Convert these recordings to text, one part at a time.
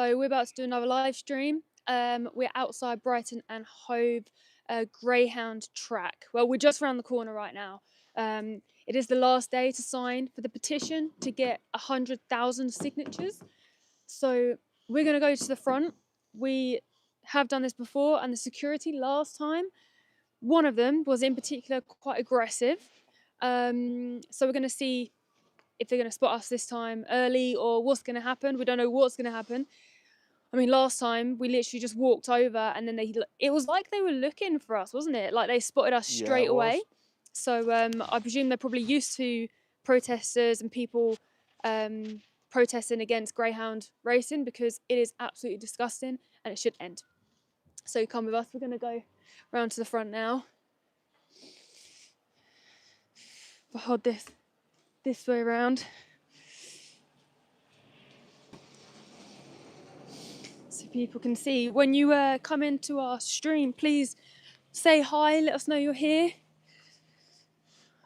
So we're about to do another live stream. We're outside Brighton and Hove Greyhound track. Well, we're just around the corner right now. It is the last day to sign for the petition to get 100,000 signatures. So we're going to go to the front. We have done this before, and the security last time, one of them was in particular quite aggressive. So we're going to see if they're going to spot us this time early or what's going to happen. We don't know what's going to happen. I mean, last time we literally just walked over and then it was like they were looking for us, wasn't it? Like they spotted us straight away. So I presume they're probably used to protesters and people protesting against Greyhound racing, because it is absolutely disgusting and it should end. So come with us. We're going to go round to the front now. I'll hold this way around. So people can see. When you come into our stream, please say hi, let us know you're here.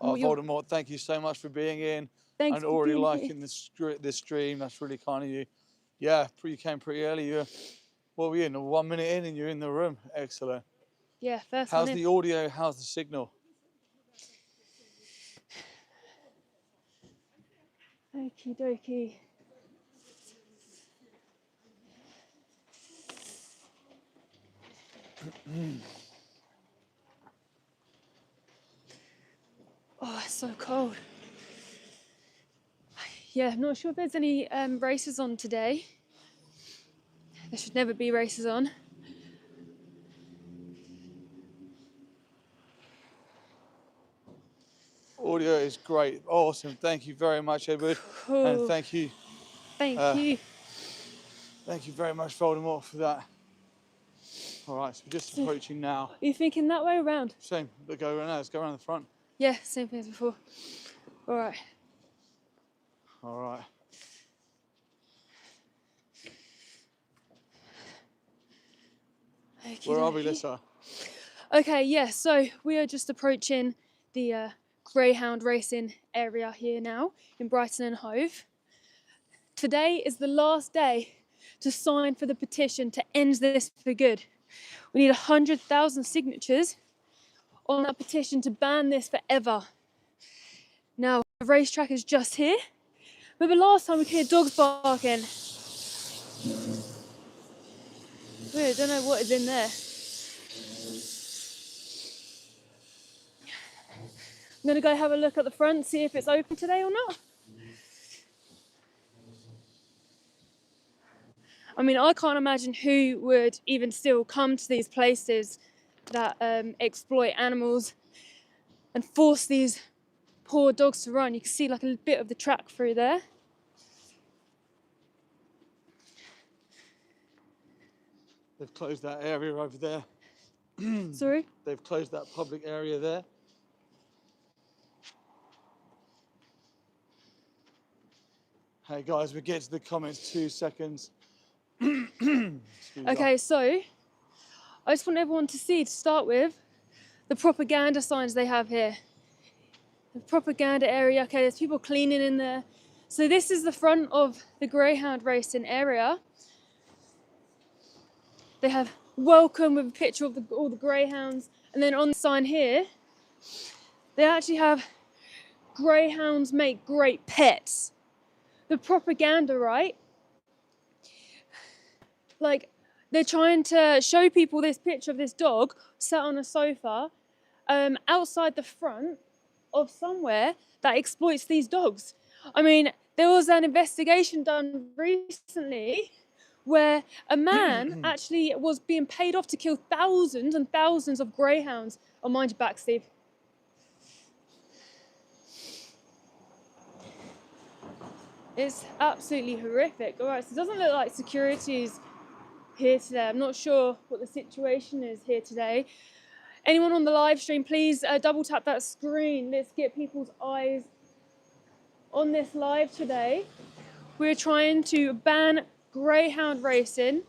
Oh, Voldemort, thank you so much for being in. Thanks and for already being liking this stream. That's really kind of you. Yeah, you came pretty early. What were you in? 1 minute in and you're in the room. Excellent. Yeah, first How's one the audio? How's the signal? Okie dokie. Oh, it's so cold. Yeah, I'm not sure if there's any races on today. There should never be races on. Audio is great. Awesome. Thank you very much, Edward. Cool. And thank you. Thank you. Thank you very much, Voldemort, for that. All right, so we're just approaching now. Are you thinking that way around? Same. Let's go around now. Let's go around the front. Yeah, same thing as before. All right. All right. Where are we, Lisa? Okay, yeah, so we are just approaching the Greyhound racing area here now in Brighton and Hove. Today is the last day to sign for the petition to end this for good. We need 100,000 signatures on that petition to ban this forever. Now, the racetrack is just here. Remember last time we could hear dogs barking? I don't know what is in there. I'm going to go have a look at the front, see if it's open today or not. I mean, I can't imagine who would even still come to these places that exploit animals and force these poor dogs to run. You can see like a bit of the track through there. They've closed that area over there. Sorry? They've closed that public area there. Hey guys, we get to the comments 2 seconds. Okay, so I just want everyone to see, to start with, the propaganda signs they have here. The propaganda area. Okay, there's people cleaning in there. So this is the front of the Greyhound racing area. They have welcome with a picture of all the greyhounds, and then on the sign here, they actually have greyhounds make great pets. The propaganda, right? Like, they're trying to show people this picture of this dog sat on a sofa outside the front of somewhere that exploits these dogs. I mean, there was an investigation done recently where a man actually was being paid off to kill thousands and thousands of greyhounds. Oh, mind your back, Steve. It's absolutely horrific. All right, so it doesn't look like security's here today. I'm not sure what the situation is here today. Anyone on the live stream, please double tap that screen. Let's get people's eyes on this live today. We're trying to ban Greyhound racing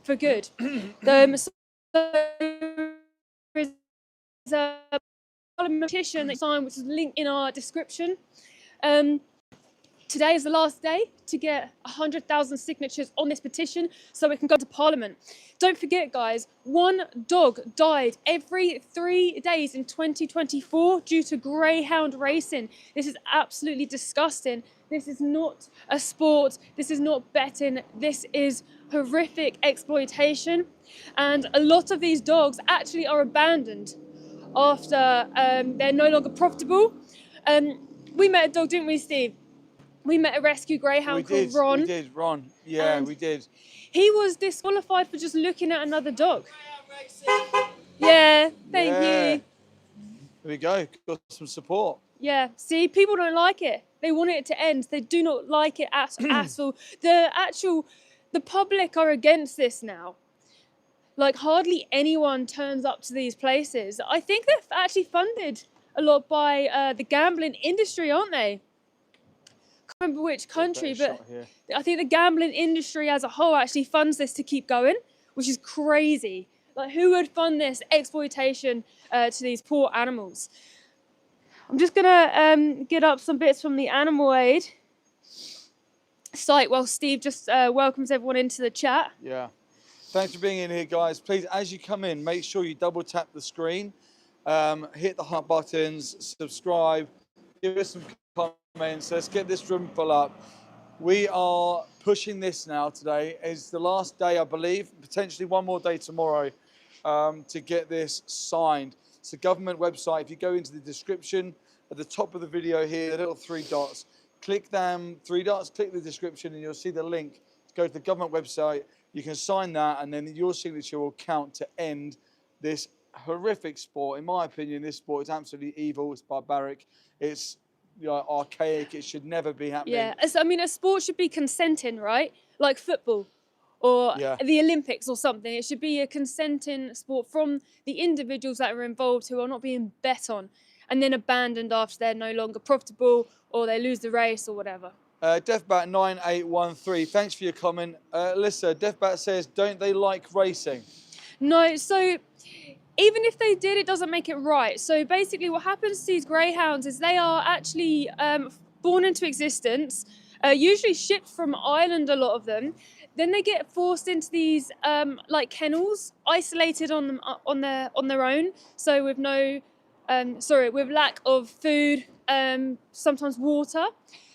for good. So there is a petition that signed, which is linked in our description. Today is the last day to get 100,000 signatures on this petition so it can go to Parliament. Don't forget, guys, one dog died every 3 days in 2024 due to greyhound racing. This is absolutely disgusting. This is not a sport. This is not betting. This is horrific exploitation. And a lot of these dogs actually are abandoned after they're no longer profitable. We met a dog, didn't we, Steve? We met a rescue greyhound called Ron. We did, Ron. Yeah, we did. He was disqualified for just looking at another dog. Yeah, thank you. There we go. Got some support. Yeah, see, people don't like it. They want it to end. They do not like it at all. The public are against this now. Like, hardly anyone turns up to these places. I think they're actually funded a lot by the gambling industry, aren't they? Can't remember which country, but I think the gambling industry as a whole actually funds this to keep going, which is crazy. Like, who would fund this exploitation to these poor animals? I'm just gonna get up some bits from the Animal Aid site while Steve just welcomes everyone into the chat. Yeah. Thanks for being in here, guys. Please, as you come in, make sure you double tap the screen, hit the heart buttons, subscribe, give us some comments. Let's get this room full up. We are pushing this now today. It's the last day, I believe, potentially one more day tomorrow to get this signed. It's a government website. If you go into the description at the top of the video here, the little 3 dots, click them 3 dots, click the description, and you'll see the link to go to the government website. You can sign that, and then your signature will count to end this horrific sport. In my opinion, this sport is absolutely evil. It's barbaric. It's archaic. It should never be happening. Yeah, I mean, a sport should be consenting, right? Like football or the Olympics or something. It should be a consenting sport from the individuals that are involved who are not being bet on and then abandoned after they're no longer profitable or they lose the race or whatever. Deathbat9813, thanks for your comment. Lisa, Deathbat says, don't they like racing? No, so even if they did, it doesn't make it right. So basically what happens to these greyhounds is they are actually born into existence, usually shipped from Ireland, a lot of them. Then they get forced into these like kennels, isolated on them on their own. So with with lack of food, sometimes water.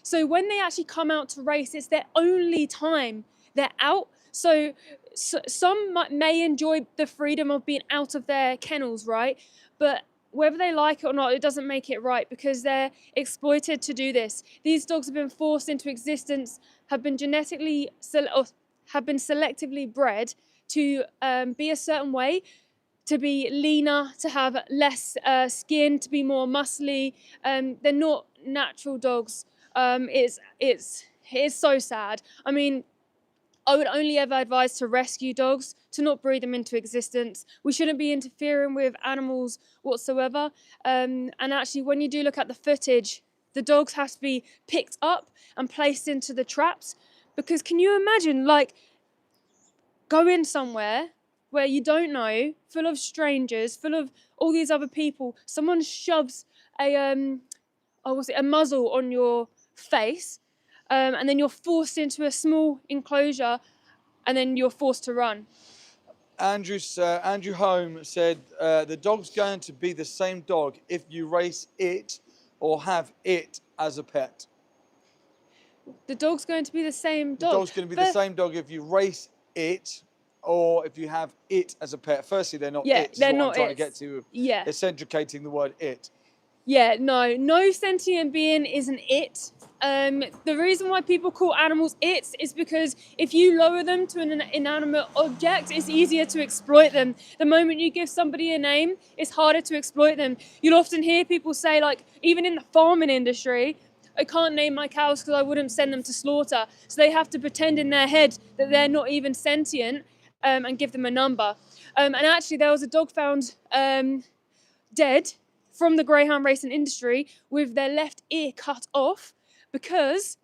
So when they actually come out to race, it's their only time they're out. So some may enjoy the freedom of being out of their kennels, right? But whether they like it or not, it doesn't make it right because they're exploited to do this. These dogs have been forced into existence, have been selectively bred to be a certain way, to be leaner, to have less skin, to be more muscly. They're not natural dogs. It's so sad. I mean, I would only ever advise to rescue dogs, to not breed them into existence. We shouldn't be interfering with animals whatsoever. And actually, when you do look at the footage, the dogs have to be picked up and placed into the traps. Because can you imagine, like, going somewhere where you don't know, full of strangers, full of all these other people, someone shoves a muzzle on your face, and then you're forced into a small enclosure, and then you're forced to run. Andrew Home said, the dog's going to be the same dog if you race it or have it as a pet. The dog's going to be the same dog? The dog's going to be the same dog if you race it or if you have it as a pet. Firstly, they're not it. They're not I'm trying to get to. Yeah. Accentuating the word it. Yeah, no sentient being is an it. The reason why people call animals its is because if you lower them to an inanimate object, it's easier to exploit them. The moment you give somebody a name, it's harder to exploit them. You'll often hear people say, like, even in the farming industry, I can't name my cows because I wouldn't send them to slaughter. So they have to pretend in their head that they're not even sentient and give them a number. And actually, there was a dog found dead from the greyhound racing industry with their left ear cut off because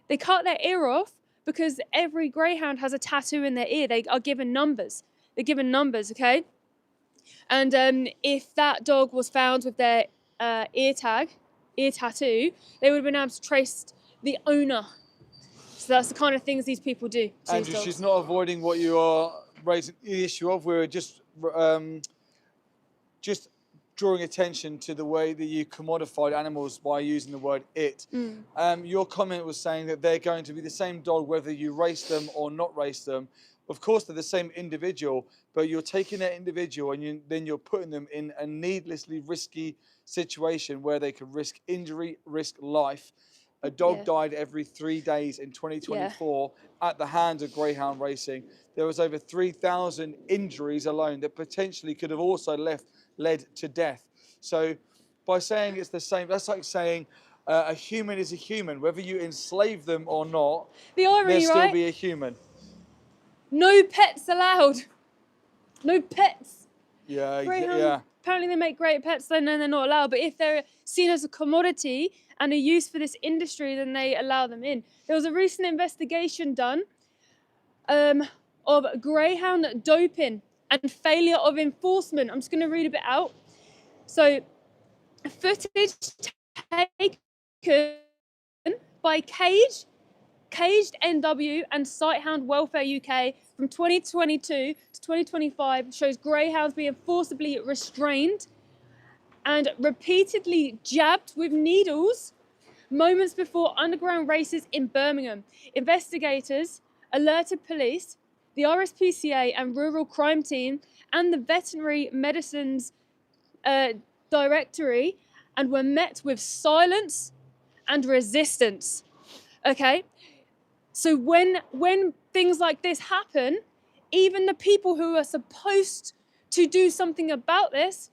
they cut their ear off because every greyhound has a tattoo in their ear. They are given numbers. They're given numbers, okay? And if that dog was found with their ear tattoo, they would have been able to trace the owner. So that's the kind of things these people do to these Andrew, dogs. she's not avoiding what you are raising the issue of. We're just drawing attention to the way that you commodified animals by using the word it. Your comment was saying that they're going to be the same dog whether you race them or not race them. Of course, they're the same individual, but you're taking that individual and then you're putting them in a needlessly risky situation where they could risk injury, risk life. A dog died every 3 days in 2024 at the hands of Greyhound racing. There was over 3,000 injuries alone that potentially could have also led to death. So by saying it's the same, that's like saying a human is a human. Whether you enslave them or not, the irony, they'll still right? be a human. No pets allowed. No pets. Yeah. Apparently they make great pets, then they're not allowed. But if they're seen as a commodity and a use for this industry, then they allow them in. There was a recent investigation done of Greyhound doping and failure of enforcement. I'm just going to read a bit out. So, footage taken by Caged NW and Sighthound Welfare UK from 2022 to 2025 shows greyhounds being forcibly restrained and repeatedly jabbed with needles moments before underground races in Birmingham. Investigators alerted police, the RSPCA and rural crime team and the veterinary medicines directory and were met with silence and resistance. Okay? So when things like this happen, even the people who are supposed to do something about this,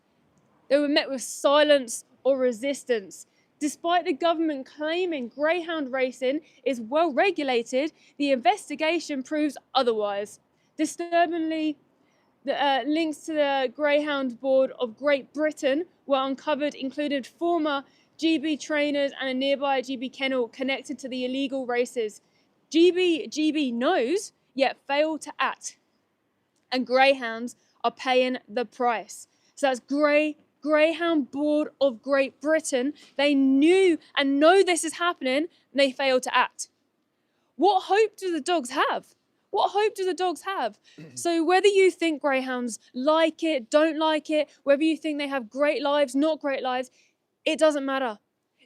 they were met with silence or resistance. Despite the government claiming greyhound racing is well regulated, the investigation proves otherwise. Disturbingly, the links to the Greyhound Board of Great Britain were uncovered, included former GB trainers and a nearby GB kennel connected to the illegal races. GB knows, yet fail to act. And greyhounds are paying the price. So that's Greyhound Board of Great Britain. They knew and know this is happening, and they failed to act. What hope do the dogs have? What hope do the dogs have? So whether you think greyhounds like it, don't like it, whether you think they have great lives, not great lives, it doesn't matter.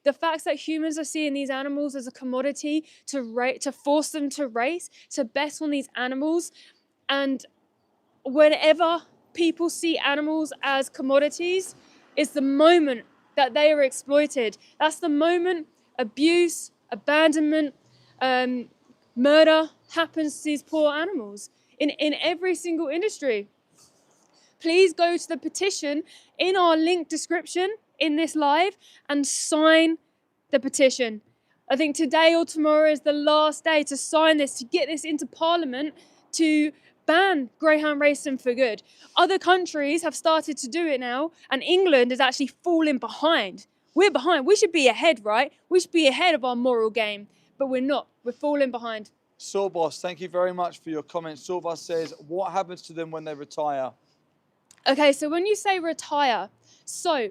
The fact that humans are seeing these animals as a commodity to force them to race, to bet on these animals, and whenever people see animals as commodities, it's the moment that they are exploited. That's the moment abuse, abandonment, murder happens to these poor animals in every single industry. Please go to the petition in our link description in this live and sign the petition. I think today or tomorrow is the last day to sign this, to get this into Parliament, to ban greyhound racing for good. Other countries have started to do it now, and England is actually falling behind. We're behind. We should be ahead, right? We should be ahead of our moral game, but we're not. We're falling behind. Sawboss, thank you very much for your comments. Sawboss says, what happens to them when they retire? Okay, so when you say retire, so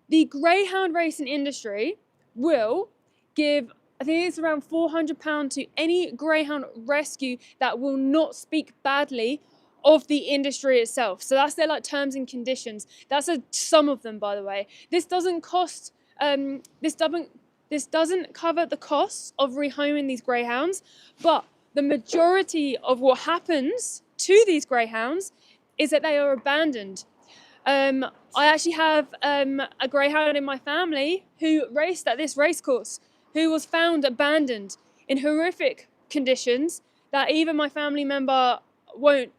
the greyhound racing industry will give, I think it's around £400 to any greyhound rescue that will not speak badly of the industry itself. So that's their like terms and conditions. That's some of them, by the way. This doesn't cost. This doesn't cover the costs of rehoming these greyhounds, but the majority of what happens to these greyhounds is that they are abandoned. I actually have a greyhound in my family who raced at this racecourse, who was found abandoned in horrific conditions that even my family member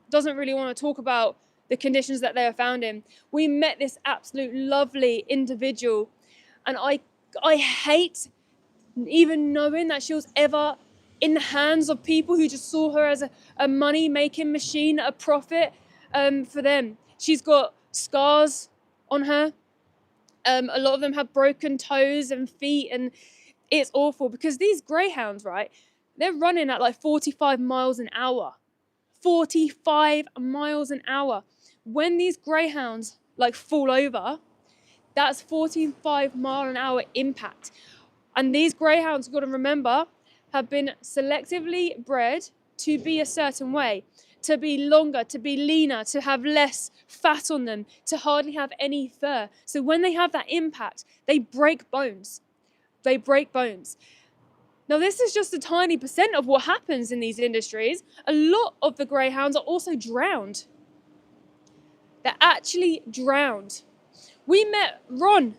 doesn't really want to talk about the conditions that they were found in. We met this absolute lovely individual, and I hate even knowing that she was ever in the hands of people who just saw her as a money-making machine, a profit for them. She's got scars on her. A lot of them have broken toes and feet, and it's awful because these greyhounds, right, they're running at like 45 miles an hour. 45 miles an hour. When these greyhounds like fall over, that's 45 mile an hour impact. And these greyhounds, you've got to remember, have been selectively bred to be a certain way, to be longer, to be leaner, to have less fat on them, to hardly have any fur. So when they have that impact, they break bones. They break bones. Now, this is just a tiny percent of what happens in these industries. A lot of the greyhounds are also drowned. They're actually drowned. We met Ron.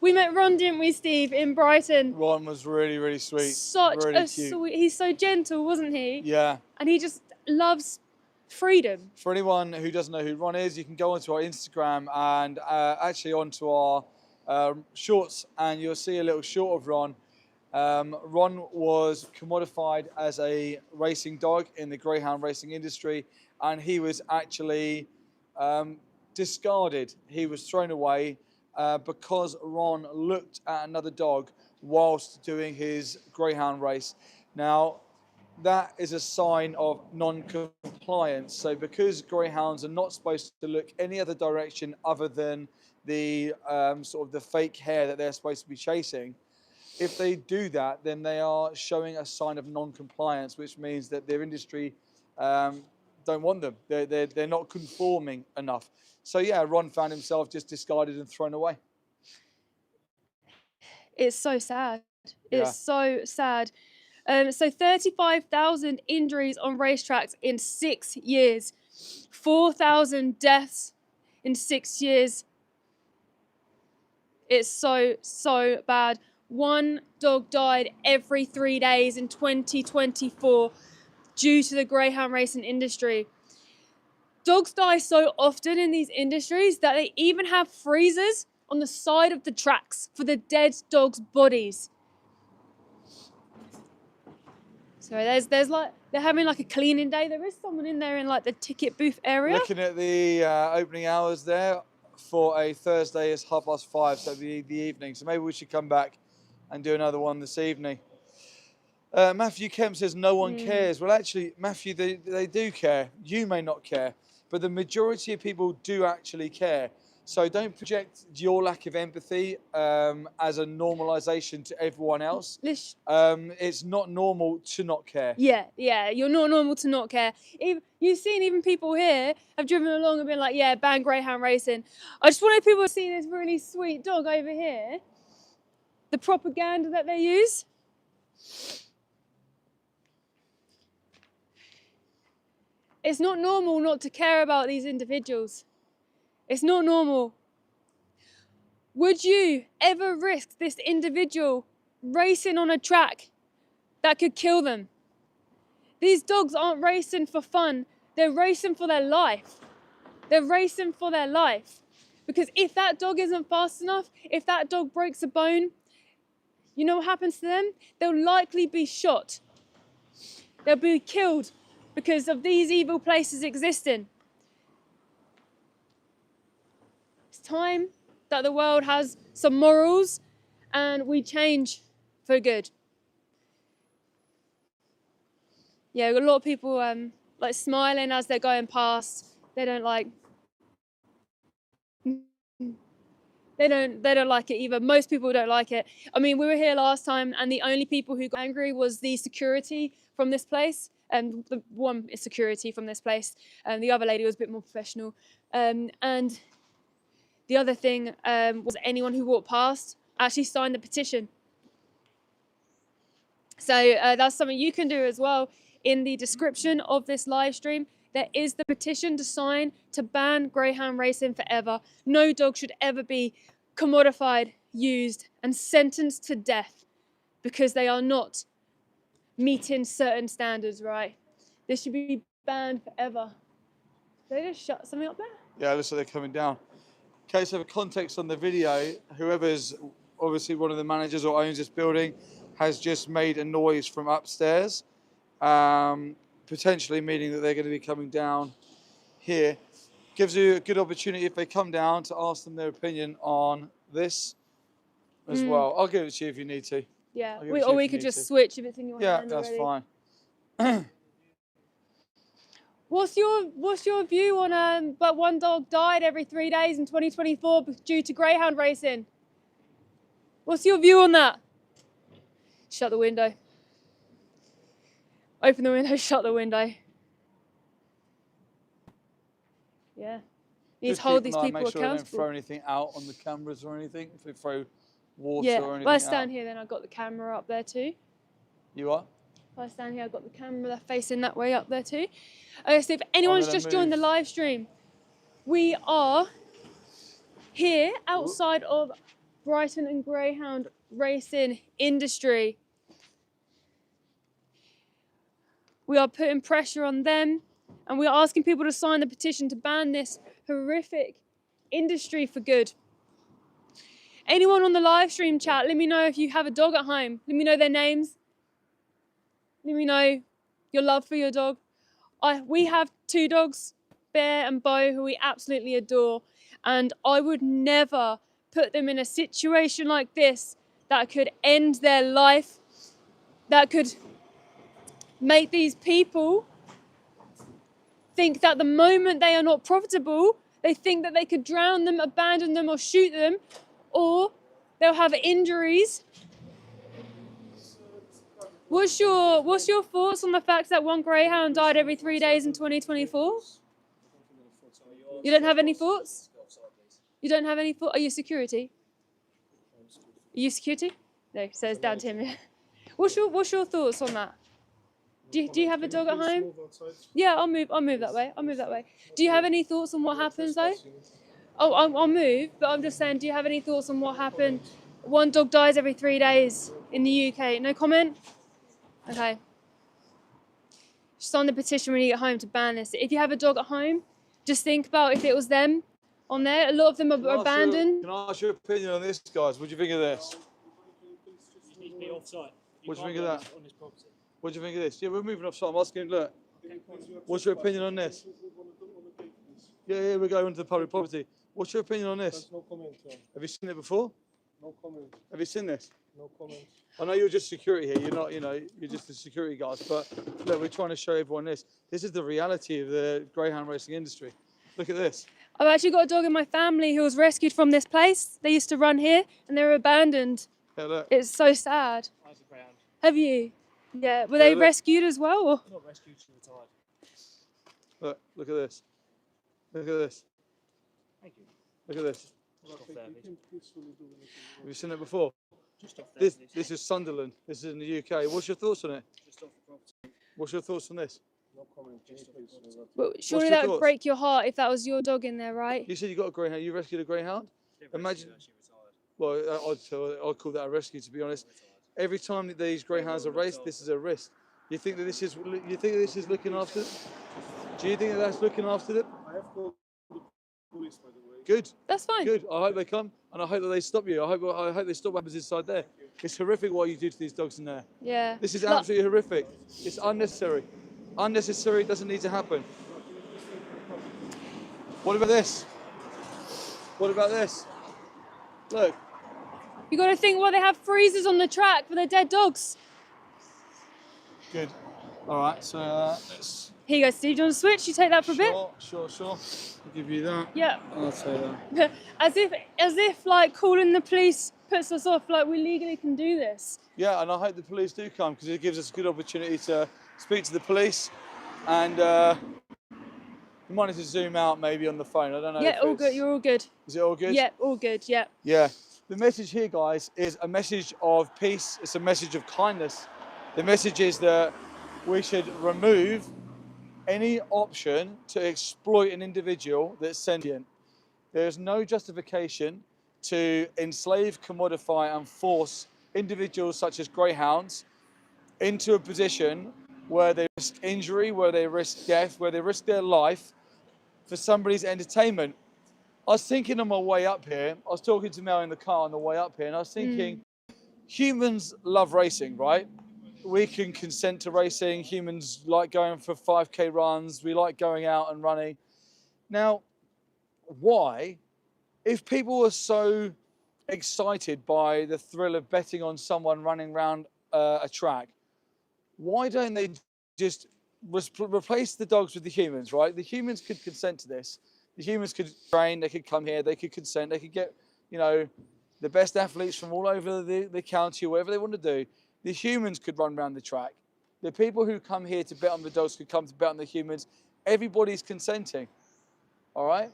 We met Ron, didn't we, Steve, in Brighton? Ron was really, really sweet. Such really a cute. sweet, he's so gentle, wasn't he? Yeah. And he just loves freedom. For anyone who doesn't know who Ron is, you can go onto our Instagram and actually onto our shorts, and you'll see a little short of Ron. Ron was commodified as a racing dog in the greyhound racing industry, and he was actually discarded. He was thrown away because Ron looked at another dog whilst doing his greyhound race. Now, that is a sign of non-compliance. So because greyhounds are not supposed to look any other direction other than the sort of the fake hair that they're supposed to be chasing, if they do that, then they are showing a sign of non-compliance, which means that their industry don't want them. They're not conforming enough. So yeah, Ron found himself just discarded and thrown away. It's so sad. Yeah. It's so sad. So 35,000 injuries on racetracks in 6 years. 4,000 deaths in 6 years. It's so, so bad. One dog died every 3 days in 2024 due to the greyhound racing industry. Dogs die so often in these industries that they even have freezers on the side of the tracks for the dead dogs' bodies. So there's like, they're having like a cleaning day. There is someone in there in like the ticket booth area. Looking at the opening hours there for a Thursday is 5:30, so the evening. So maybe we should come back and do another one this evening. Matthew Kemp says no one cares. Well, actually, Matthew, they do care. You may not care, but the majority of people do actually care. So don't project your lack of empathy as a normalization to everyone else. It's not normal to not care. Yeah, you're not normal to not care. You've seen even people here have driven along and been like, yeah, ban greyhound racing. I just wanted people to see this really sweet dog over here. The propaganda that they use. It's not normal not to care about these individuals. It's not normal. Would you ever risk this individual racing on a track that could kill them? These dogs aren't racing for fun. They're racing for their life. They're racing for their life. Because if that dog isn't fast enough, if that dog breaks a bone, you know what happens to them? They'll likely be shot. They'll be killed because of these evil places existing. It's time that the world has some morals and we change for good. Yeah, a lot of people like smiling as they're going past. They don't like it either. Most people don't like it. I mean, we were here last time and the only people who got angry was the security from this place. And the one is security from this place. The other lady was a bit more professional. And the other thing was anyone who walked past actually signed the petition. So that's something you can do as well. In the description of this live stream, there is the petition to sign to ban greyhound racing forever. No dog should ever be commodified, used, and sentenced to death because they are not meeting certain standards, right? This should be banned forever. Did they just shut something up there? Yeah, it looks like they're coming down. Okay, so for context on the video, whoever's obviously one of the managers or owns this building has just made a noise from upstairs, potentially meaning that they're going to be coming down here. Gives you a good opportunity if they come down to ask them their opinion on this as well. I'll give it to you if you need to. Yeah, or we could just switch if it's in your hand already. Yeah, that's fine. What's your view on but one dog died every 3 days in 2024 due to greyhound racing? What's your view on that? Shut the window. Open the window, shut the window. Yeah. You need Just to hold keep these an eye, people make sure they don't accountable. throw anything out on the cameras or anything. If they throw water Yeah, or anything if I stand out. here, then I've got the camera up there too. You are? If I stand here, I've got the camera facing that way up there too. Okay, so if I'm anyone's gonna just joined the move. live stream, we are here outside of Brighton and Greyhound racing industry. We are putting pressure on them and we are asking people to sign the petition to ban this horrific industry for good. Anyone on the live stream chat, let me know if you have a dog at home. Let me know their names. Let me know your love for your dog. We have 2 dogs, Bear and Bo, who we absolutely adore. And I would never put them in a situation like this that could end their life, that could make these people think that the moment they are not profitable, they think that they could drown them, abandon them, or shoot them, or they'll have injuries. What's your thoughts on the fact that one greyhound died every 3 days in 2024? You don't have any thoughts? You don't have any thoughts? Are you security? Are you security? No, so it's down to him. What's your thoughts on that? Do you have a dog at home? Yeah, I'll move that way. I'll move that way. Do you have any thoughts on what happens though? Oh, I'll move, but I'm just saying, do you have any thoughts on what happened? One dog dies every 3 days in the UK. No comment? Okay. Sign the petition when you get home to ban this. If you have a dog at home, just think about if it was them on there. A lot of them are abandoned. Can I ask your opinion on this, guys? What do you think of this? What do you think of that? What do you think of this? Yeah, we're moving off site. I'm asking, look, what's your opinion on this? Yeah, we're going into the public property. What's your opinion on this? No comment, John. Have you seen it before? No comment. Have you seen this? No comment. I know you're just security here. You're not, you're just the security guys. But look, we're trying to show everyone this. This is the reality of the greyhound racing industry. Look at this. I've actually got a dog in my family who was rescued from this place. They used to run here and they were abandoned. Yeah, look. It's so sad. I was a greyhound. Have you? Yeah. Were Yeah, they look. rescued as well? Or? Not rescued, she retired. Look at this. Look at this. Thank you. Look at this. Just off there, please. Have you seen it before? Just off there, This is Sunderland. This is in the UK. What's your thoughts on it? Just off the property. What's your thoughts on this? No comment, just please. Well, surely your that would thoughts? break your heart if that was your dog in there, right? You said you got a greyhound. You rescued a greyhound. Imagine. She retired. Well, I'd call that a rescue, to be honest. Every time that these greyhounds are raced, this is a risk. You think that this is looking after them? Do you think that that's looking after them? I have called the police, by the way. Good. That's fine. Good. I hope they come, and I hope that they stop you. I hope they stop what happens inside there. It's horrific what you do to these dogs in there. Yeah. This is Look, absolutely horrific. It's unnecessary. Unnecessary. It doesn't need to happen. What about this? What about this? Look. you got to think, well, they have freezers on the track for their dead dogs. Good. All right. So let's. Here you go, Steve. Do you want to switch? You take that for a bit? Sure. I'll give you that. Yeah. I'll take that. as if like calling the police puts us off, like we legally can do this. Yeah, and I hope the police do come because it gives us a good opportunity to speak to the police, and we might need to zoom out maybe on the phone. I don't know. Yeah, if all it's- good. You're all good. Is it all good? Yeah, all good. Yeah. Yeah. The message here, guys, is a message of peace. It's a message of kindness. The message is that we should remove any option to exploit an individual that's sentient. There is no justification to enslave, commodify, and force individuals such as greyhounds into a position where they risk injury, where they risk death, where they risk their life for somebody's entertainment. I was thinking on my way up here, I was talking to Mel in the car on the way up here, and I was thinking, humans love racing, right? We can consent to racing. Humans like going for 5K runs. We like going out and running. Now, why, if people are so excited by the thrill of betting on someone running around a track, why don't they just replace the dogs with the humans, right? The humans could consent to this. The humans could train, they could come here, they could consent, they could get, the best athletes from all over the county, whatever they want to do. The humans could run around the track. The people who come here to bet on the dogs could come to bet on the humans. Everybody's consenting, all right?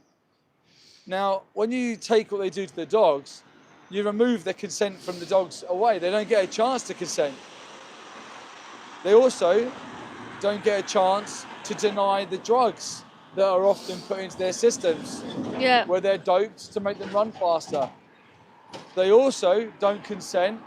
Now, when you take what they do to the dogs, you remove the consent from the dogs away. They don't get a chance to consent. They also don't get a chance to deny the drugs that are often put into their systems, where they're doped to make them run faster. They also don't consent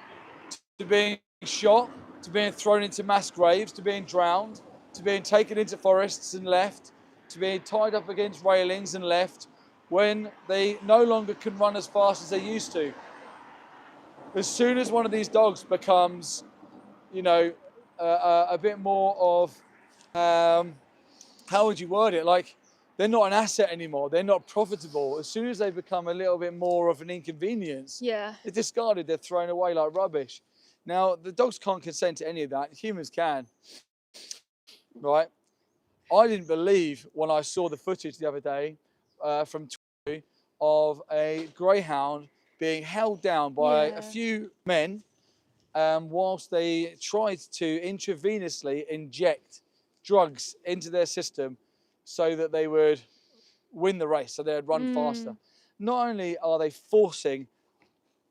to being shot, to being thrown into mass graves, to being drowned, to being taken into forests and left, to being tied up against railings and left, when they no longer can run as fast as they used to. As soon as one of these dogs becomes, you know, a bit more of, how would you word it? Like, they're not an asset anymore. They're not profitable. As soon as they become a little bit more of an inconvenience, they're discarded, they're thrown away like rubbish. Now, the dogs can't consent to any of that. Humans can, right? I didn't believe when I saw the footage the other day from Twitter of a greyhound being held down by a few men whilst they tried to intravenously inject drugs into their system so that they would win the race, so they'd run faster. Not only are they forcing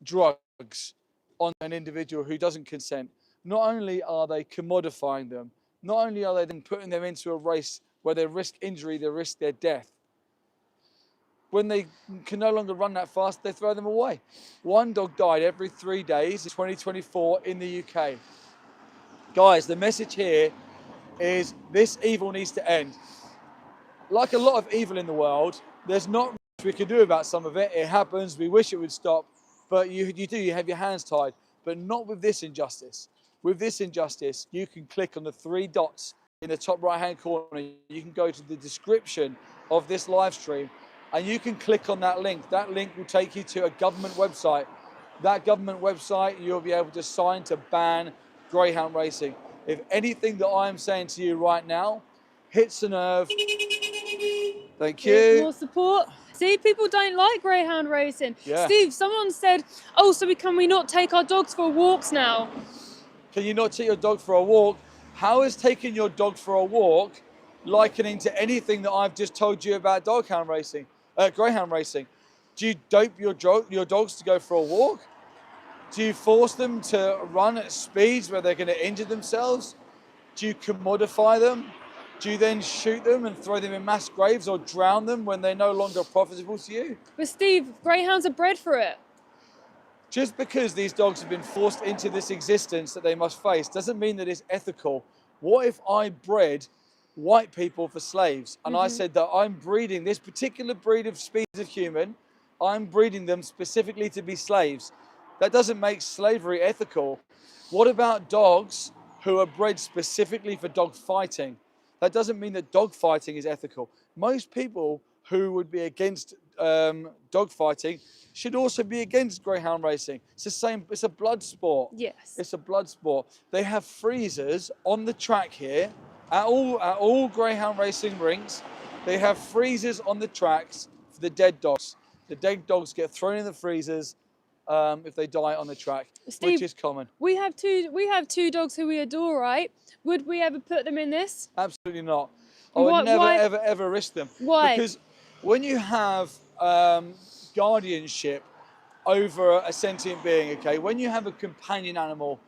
drugs on an individual who doesn't consent, not only are they commodifying them, not only are they then putting them into a race where they risk injury, they risk their death. When they can no longer run that fast, they throw them away. One dog died every 3 days in 2024 in the UK. Guys, the message here is this evil needs to end. Like a lot of evil in the world, there's not much we can do about some of it. It happens, we wish it would stop, but you have your hands tied, but not with this injustice. With this injustice, you can click on the 3 dots in the top right-hand corner. You can go to the description of this live stream and you can click on that link. That link will take you to a government website. That government website, you'll be able to sign to ban greyhound racing. If anything that I'm saying to you right now hits a nerve, thank you. More support. See, people don't like greyhound racing. Steve, someone said, oh, so can we not take our dogs for walks now? Can you not take your dog for a walk? How is taking your dog for a walk likening to anything that I've just told you about greyhound racing? Do you dope your dogs to go for a walk? Do you force them to run at speeds where they're going to injure themselves? Do you commodify them? Do you then shoot them and throw them in mass graves or drown them when they're no longer profitable to you? But Steve, greyhounds are bred for it. Just because these dogs have been forced into this existence that they must face doesn't mean that it's ethical. What if I bred white people for slaves and I said that I'm breeding this particular breed of species of human, I'm breeding them specifically to be slaves? That doesn't make slavery ethical. What about dogs who are bred specifically for dog fighting? That doesn't mean that dog fighting is ethical. Most people who would be against dog fighting should also be against greyhound racing. It's the same, it's a blood sport. Yes. It's a blood sport. They have freezers on the track here at all greyhound racing rinks. They have freezers on the tracks for the dead dogs. The dead dogs get thrown in the freezers if they die on the track, Steve, which is common. We have two dogs who we adore, right? Would we ever put them in this? Absolutely not. I would never, ever risk them. Why? Because when you have guardianship over a sentient being, okay, when you have a companion animal,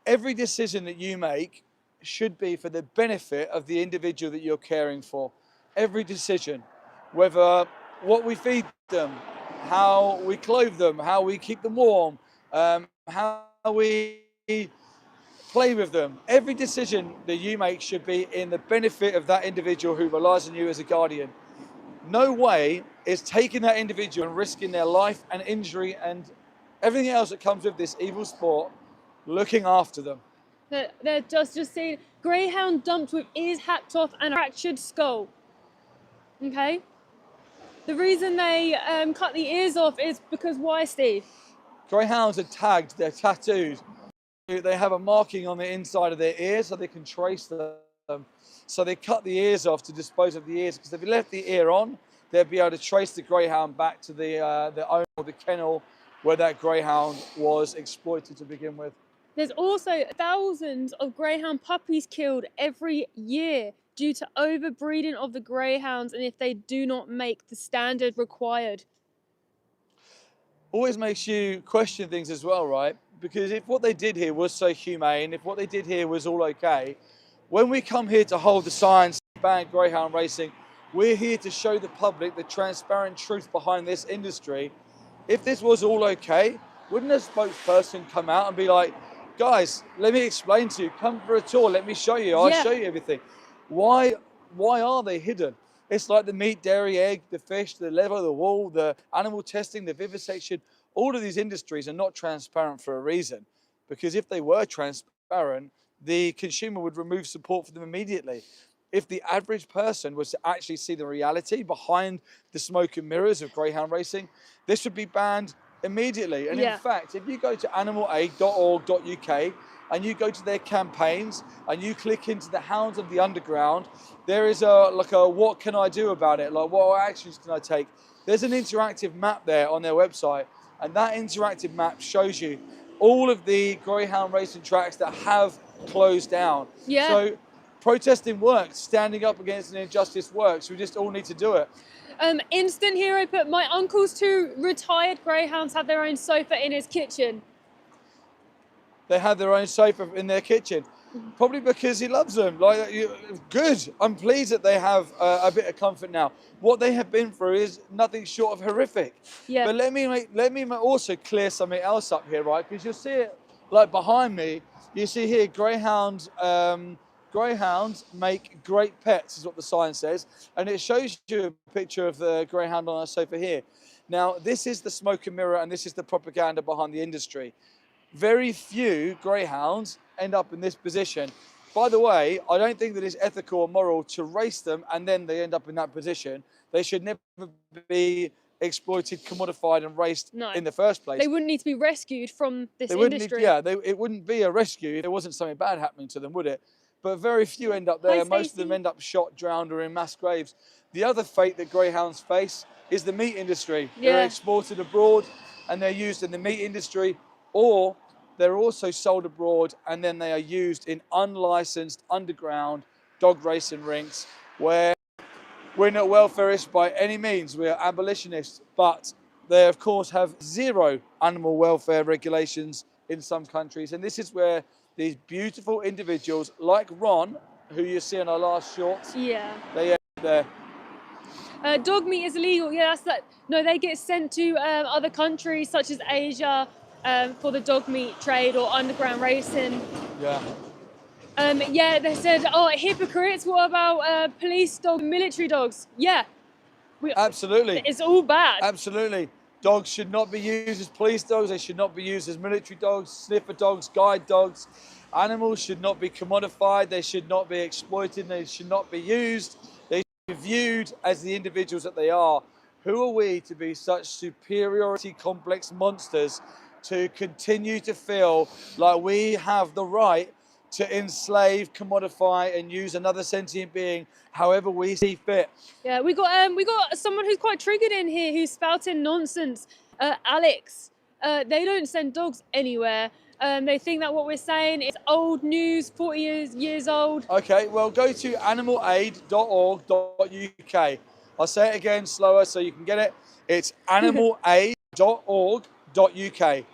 every decision that you make should be for the benefit of the individual that you're caring for. Every decision, whether what we feed them, how we clothe them, how we keep them warm, how we play with them. Every decision that you make should be in the benefit of that individual who relies on you as a guardian. No way is taking that individual and risking their life and injury and everything else that comes with this evil sport, looking after them. They're just seeing greyhound dumped with ears hacked off and a fractured skull. Okay? The reason they cut the ears off is because why, Steve? Greyhounds are tagged, they're tattooed. They have a marking on the inside of their ears so they can trace them. So they cut the ears off to dispose of the ears, because if you left the ear on, they'd be able to trace the greyhound back to the owner or the kennel where that greyhound was exploited to begin with. There's also thousands of greyhound puppies killed every year due to overbreeding of the greyhounds and if they do not make the standard required. Always makes you question things as well, right? Because if what they did here was so humane, if what they did here was all okay, when we come here to hold the signs, ban greyhound racing, we're here to show the public the transparent truth behind this industry. If this was all okay, wouldn't a spokesperson come out and be like, guys, let me explain to you, come for a tour, let me show you, I'll show you everything. Why are they hidden? It's like the meat, dairy, egg, the fish, the leather, the wool, the animal testing, the vivisection. All of these industries are not transparent for a reason. Because if they were transparent, the consumer would remove support for them immediately. If the average person was to actually see the reality behind the smoke and mirrors of greyhound racing, this would be banned immediately. And in fact, if you go to animalaid.org.uk and you go to their campaigns and you click into the Hounds of the Underground, there is a what can I do about it? Like, what actions can I take? There's an interactive map there on their website, and that interactive map shows you all of the greyhound racing tracks that have closed down. So protesting works, standing up against an injustice works. We just all need to do it. Instant Hero put, my uncle's 2 retired greyhounds have their own sofa in his kitchen. They have their own sofa in their kitchen. Probably because he loves them. Like, good. I'm pleased that they have a bit of comfort now. What they have been through is nothing short of horrific. But let me also clear something else up here, right? Because you'll see it like behind me. You see here, greyhounds make great pets, is what the sign says, and it shows you a picture of the greyhound on our sofa here. Now, this is the smoke and mirror, and this is the propaganda behind the industry. Very few greyhounds end up in this position. By the way, I don't think that it's ethical or moral to race them and then they end up in that position. They should never be exploited, commodified and raced in the first place. They wouldn't need to be rescued from this industry. It wouldn't be a rescue if there wasn't something bad happening to them, would it? But very few end up there. Most of them end up shot, drowned or in mass graves. The other fate that greyhounds face is the meat industry. They're exported abroad and they're used in the meat industry, or they're also sold abroad and then they are used in unlicensed underground dog racing rinks where we're not welfareists by any means, we're abolitionists, but they of course have zero animal welfare regulations in some countries. And this is where these beautiful individuals like Ron, who you see in our last shorts, they end there. Dog meat is illegal. That's that. No, they get sent to other countries such as Asia for the dog meat trade or underground racing. They said, oh, hypocrites. What about police dogs, military dogs? Absolutely. It's all bad. Absolutely. Dogs should not be used as police dogs. They should not be used as military dogs, sniffer dogs, guide dogs. Animals should not be commodified. They should not be exploited. They should not be used. They should be viewed as the individuals that they are. Who are we to be such superiority complex monsters to continue to feel like we have the right to enslave, commodify, and use another sentient being however we see fit? Yeah, we got someone who's quite triggered in here who's spouting nonsense. Alex, they don't send dogs anywhere. They think that what we're saying is old news, 40 years old. Okay, well, go to animalaid.org.uk. I'll say it again slower so you can get it. It's animalaid.org.uk.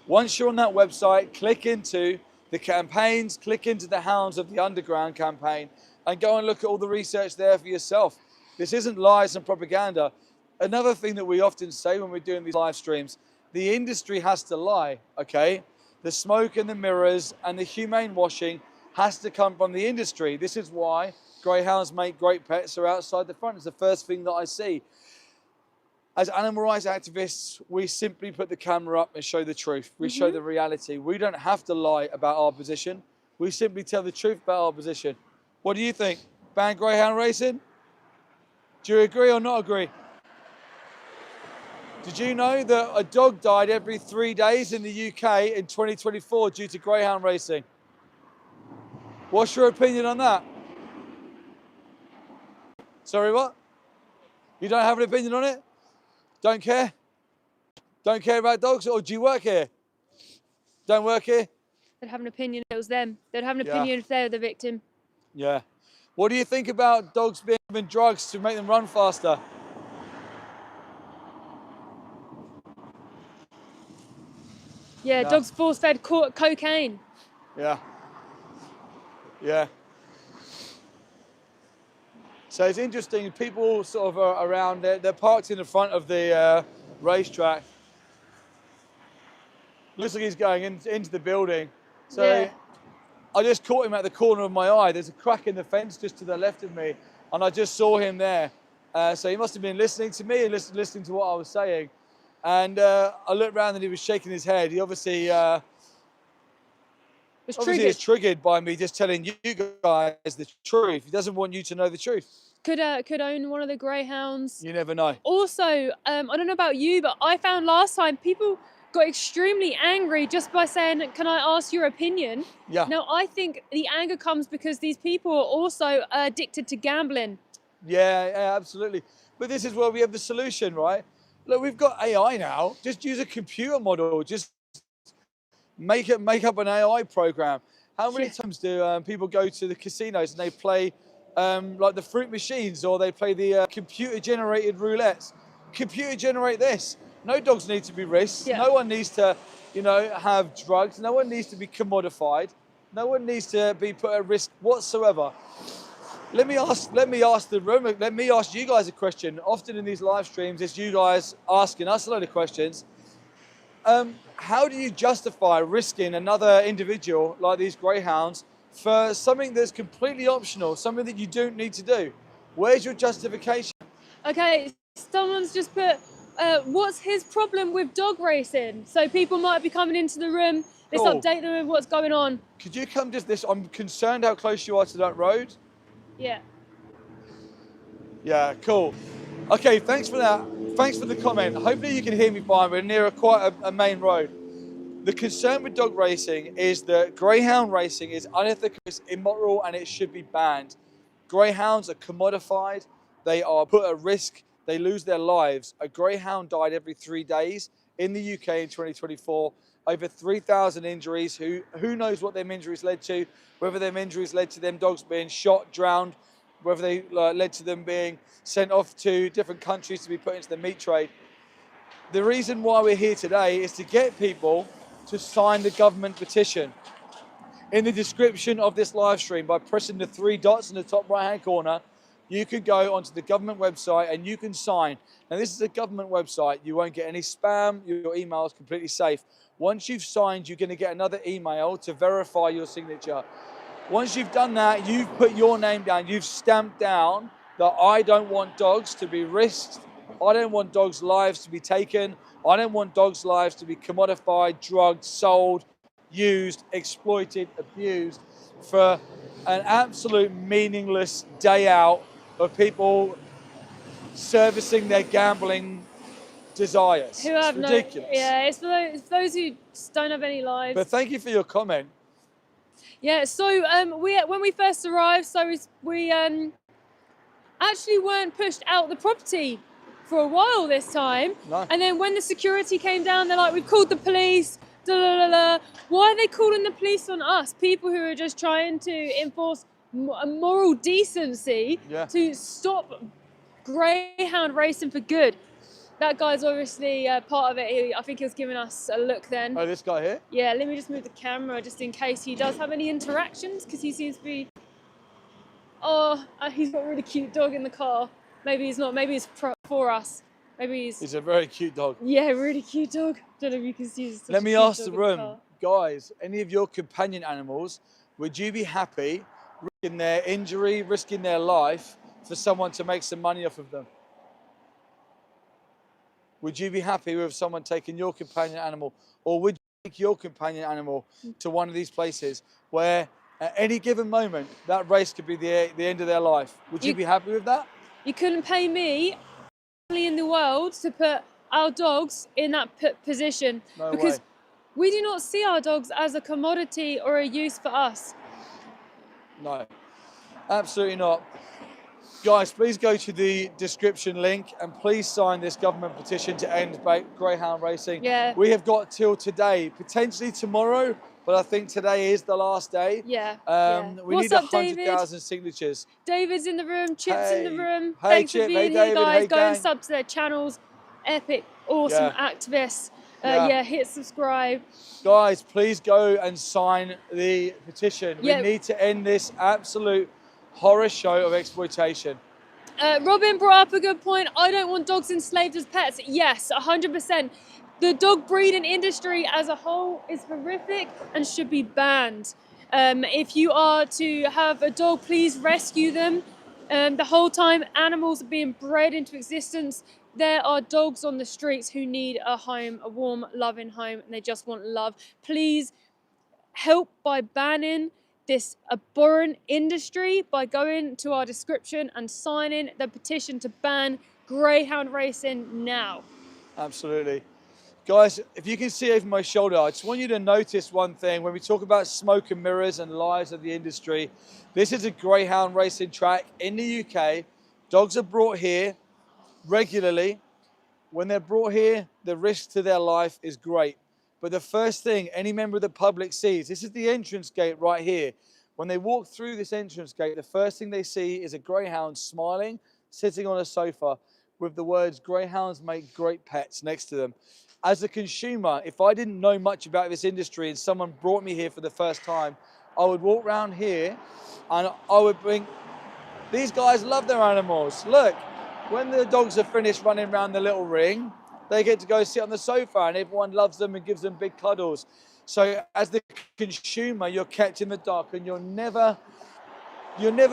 Once you're on that website, click into the campaigns, click into the Hounds of the Underground campaign, and go and look at all the research there for yourself. This isn't lies and propaganda. Another thing that we often say when we're doing these live streams, the industry has to lie, okay? The smoke and the mirrors and the humane washing has to come from the industry. This is why greyhounds make great pets are outside the front. It's the first thing that I see. As animal rights activists, we simply put the camera up and show the truth. We show the reality. We don't have to lie about our position. We simply tell the truth about our position. What do you think? Ban greyhound racing? Do you agree or not agree? Did you know that a dog died every 3 days in the UK in 2024 due to greyhound racing? What's your opinion on that? Sorry, what? You don't have an opinion on it? Don't care? Don't care about dogs, or do you work here? Don't work here? They'd have an opinion if it was them. They'd have an Yeah. opinion if they were the victim. Yeah. What do you think about dogs being given drugs to make them run faster? Yeah, Yeah. dogs force-fed cocaine. Yeah. Yeah. So it's interesting, people sort of are around, they're parked in the front of the racetrack. Looks like he's going into the building. So Yeah. I just caught him at the corner of my eye. There's a crack in the fence just to the left of me, and I just saw him there. So he must have been listening to me and listening to what I was saying. And I looked around and he was shaking his head. He obviously is triggered by me just telling you guys the truth. He doesn't want you to know the truth. Could own one of the greyhounds. You never know. Also, I don't know about you, but I found last time people got extremely angry just by saying, "Can I ask your opinion?" Yeah. Now, I think the anger comes because these people are also addicted to gambling. Yeah, absolutely. But this is where we have the solution, right? Look, we've got AI now. Just use a computer model. Just make up an AI program. How many times do people go to the casinos and they play like the fruit machines, or they play the computer-generated roulettes? Computer generate this. No dogs need to be risked. Yeah. No one needs to, have drugs. No one needs to be commodified. No one needs to be put at risk whatsoever. Let me ask the room. Let me ask you guys a question. Often in these live streams, it's you guys asking us a load of questions. How do you justify risking another individual like these greyhounds for something that's completely optional, something that you don't need to do? Where's your justification? Okay, someone's just put, what's his problem with dog racing? So people might be coming into the room. Let's Cool. update them with what's going on. Could you come just this? I'm concerned how close you are to that road. Yeah. Yeah, cool. Okay, thanks for that. Thanks for the comment. Hopefully you can hear me fine. We're near quite a main road. The concern with dog racing is that greyhound racing is unethical, it's immoral, and it should be banned. Greyhounds are commodified. They are put at risk. They lose their lives. A greyhound died every 3 days in the UK in 2024. Over 3,000 injuries. Who knows what them injuries led to? Whether them injuries led to them dogs being shot, drowned, whether they led to them being sent off to different countries to be put into the meat trade. The reason why we're here today is to get people to sign the government petition. In the description of this live stream, by pressing the 3 dots in the top right hand corner, you can go onto the government website and you can sign. Now this is a government website. You won't get any spam. Your email is completely safe. Once you've signed, you're going to get another email to verify your signature. Once you've done that, you've put your name down. You've stamped down that I don't want dogs to be risked. I don't want dogs' lives to be taken. I don't want dogs' lives to be commodified, drugged, sold, used, exploited, abused for an absolute meaningless day out of people servicing their gambling desires. Who have it's ridiculous. it's for those who don't have any lives. But thank you for your comment. Yeah, so when we first arrived, we actually weren't pushed out the property for a while this time. No. And then when the security came down, they're like, "We've called the police." Da, da, da, da. Why are they calling the police on us? People who are just trying to enforce a moral decency to stop greyhound racing for good. That guy's obviously part of it. I think he was giving us a look then. Oh, this guy here? Yeah, let me just move the camera just in case he does have any interactions, because he seems to be... Oh, he's got a really cute dog in the car. Maybe he's not. Maybe he's for us. Maybe he's... He's a very cute dog. Yeah, really cute dog. Don't know if you can see this. Let me ask the room, guys, any of your companion animals, would you be happy risking their injury, risking their life for someone to make some money off of them? Would you be happy with someone taking your companion animal, or would you take your companion animal to one of these places where at any given moment that race could be the end of their life? Would you be happy with that? You couldn't pay me in the world to put our dogs in that position, because we do not see our dogs as a commodity or a use for us. No, absolutely not. Guys, please go to the description link and please sign this government petition to end greyhound racing. Yeah. We have got till today, potentially tomorrow, but I think today is the last day. Yeah. We What's need up, David? 100,000 signatures. David's in the room, Chip's in the room. Hey, Thanks Chip. for being Hey, here, David. guys. Hey, Go and gang. sub to their channels. Epic, awesome activists. Yeah, hit subscribe. Guys, please go and sign the petition. We need to end this absolute horror show of exploitation. Robin brought up a good point. I don't want dogs enslaved as pets. Yes, 100%. The dog breeding industry as a whole is horrific and should be banned. If you are to have a dog, please rescue them. The whole time animals are being bred into existence, there are dogs on the streets who need a home, a warm, loving home, and they just want love. Please help by banning this abhorrent industry by going to our description and signing the petition to ban greyhound racing now. Absolutely. Guys, if you can see over my shoulder, I just want you to notice one thing. When we talk about smoke and mirrors and lies of the industry, this is a greyhound racing track in the UK. Dogs are brought here regularly. When they're brought here, the risk to their life is great. But the first thing any member of the public sees, this is the entrance gate right here. When they walk through this entrance gate, the first thing they see is a greyhound smiling, sitting on a sofa with the words, "Greyhounds make great pets" next to them. As a consumer, if I didn't know much about this industry and someone brought me here for the first time, I would walk around here and I would think, these guys love their animals. Look, when the dogs are finished running around the little ring, they get to go sit on the sofa and everyone loves them and gives them big cuddles. So as the consumer, you're kept in the dark and you're never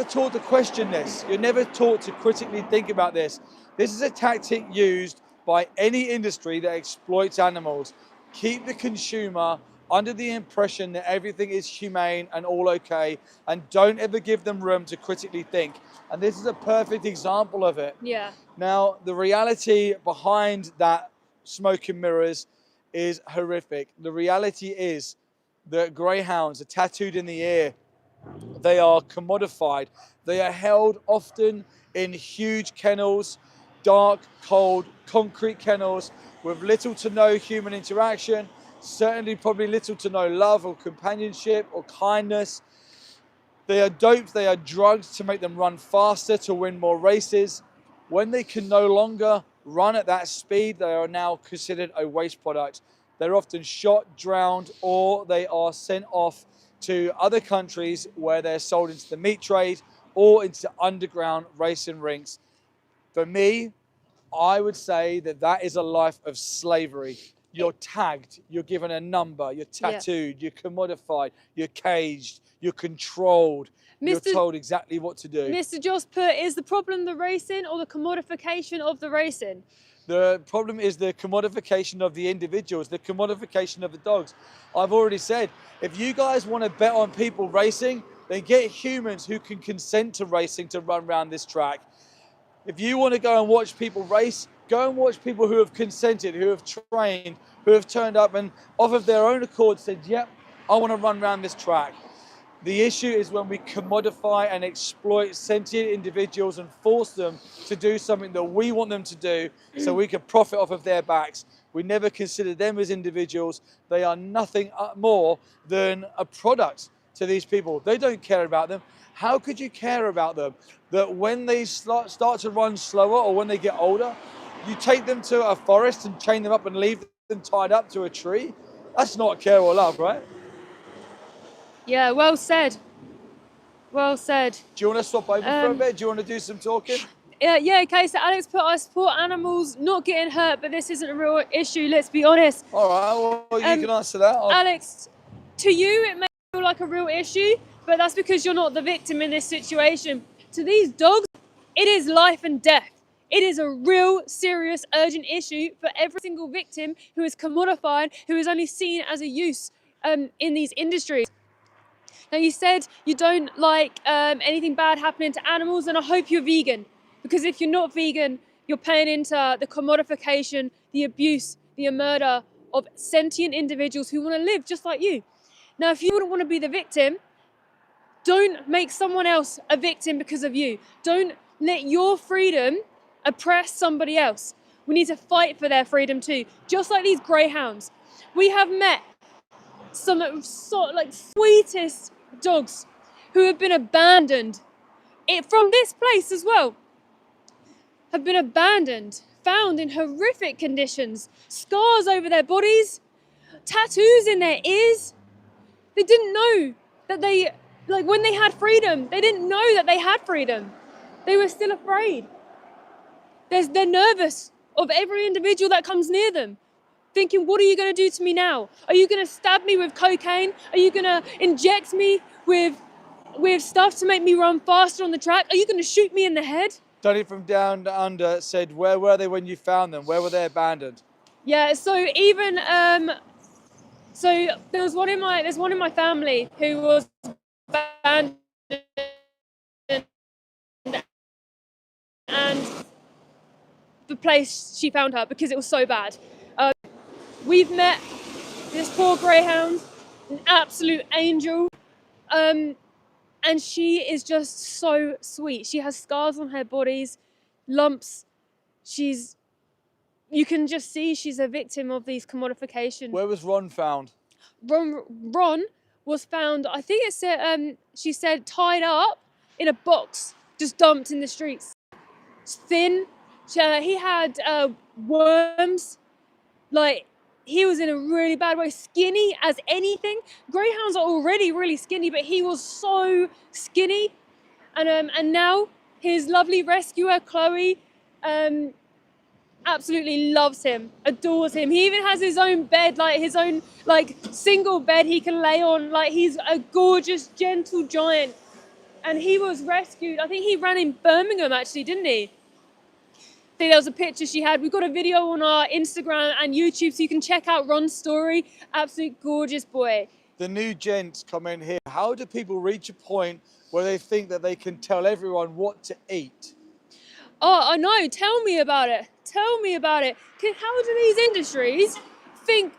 taught to question this. You're never taught to critically think about this. This is a tactic used by any industry that exploits animals. Keep the consumer under the impression that everything is humane and all okay, and don't ever give them room to critically think. And this is a perfect example of it. Yeah. Now, the reality behind that smoke and mirrors is horrific. The reality is that greyhounds are tattooed in the ear. They are commodified. They are held often in huge kennels, dark, cold, concrete kennels with little to no human interaction, certainly probably little to no love or companionship or kindness. They are doped, they are drugged to make them run faster, to win more races. When they can no longer run at that speed, they are now considered a waste product. They're often shot, drowned, or they are sent off to other countries where they're sold into the meat trade or into underground racing rinks. For me, I would say that that is a life of slavery. You're tagged, you're given a number, you're tattooed, you're commodified, you're caged, you're controlled, you're told exactly what to do. Mr. Joss put, is the problem the racing or the commodification of the racing? The problem is the commodification of the individuals, the commodification of the dogs. I've already said, if you guys want to bet on people racing, then get humans who can consent to racing to run around this track. If you want to go and watch people race, go and watch people who have consented, who have trained, who have turned up and off of their own accord said, yep, I want to run around this track. The issue is when we commodify and exploit sentient individuals and force them to do something that we want them to do so we can profit off of their backs. We never consider them as individuals. They are nothing more than a product to these people. They don't care about them. How could you care about them? That when they start to run slower or when they get older, you take them to a forest and chain them up and leave them tied up to a tree? That's not care or love, right? Yeah, well said. Well said. Do you want to swap over for a bit? Do you want to do some talking? Yeah, okay, so Alex put, I support animals not getting hurt, but this isn't a real issue, let's be honest. All right, well, you can answer that. Alex, to you it may feel like a real issue, but that's because you're not the victim in this situation. To these dogs, it is life and death. It is a real, serious, urgent issue for every single victim who is commodified, who is only seen as a use in these industries. Now, you said you don't like anything bad happening to animals, and I hope you're vegan. Because if you're not vegan, you're paying into the commodification, the abuse, the murder of sentient individuals who want to live just like you. Now, if you wouldn't want to be the victim, don't make someone else a victim because of you. Don't let your freedom oppress somebody else. We need to fight for their freedom too, just like these greyhounds. We have met some like sweetest dogs who have been abandoned from this place as well, have been abandoned, found in horrific conditions, scars over their bodies, tattoos in their ears. They didn't know that when they had freedom, they didn't know that they had freedom. They were still afraid. They're nervous of every individual that comes near them, thinking, what are you going to do to me now? Are you going to stab me with cocaine? Are you going to inject me with stuff to make me run faster on the track? Are you going to shoot me in the head? Donny from Down Under said, where were they when you found them? Where were they abandoned? Yeah, so even so there's one in my family who was abandoned, and the place she found her because it was so bad. We've met this poor greyhound, an absolute angel, and she is just so sweet. She has scars on her bodies, lumps. You can just see she's a victim of these commodification. Where was Ron found? Ron was found, I think it said, she said, tied up in a box, just dumped in the streets. Thin. He had worms. Like, he was in a really bad way, skinny as anything. Greyhounds are already really skinny, but he was so skinny. And now his lovely rescuer, Chloe, absolutely loves him, adores him. He even has his own bed, like his own single bed he can lay on. Like, he's a gorgeous, gentle giant. And he was rescued. I think he ran in Birmingham, actually, didn't he? I think there was a picture she had. We've got a video on our Instagram and YouTube, so you can check out Ron's story. Absolute gorgeous boy. The new gents come in here. How do people reach a point where they think that they can tell everyone what to eat? Oh, I know. Tell me about it. Tell me about it. How do these industries think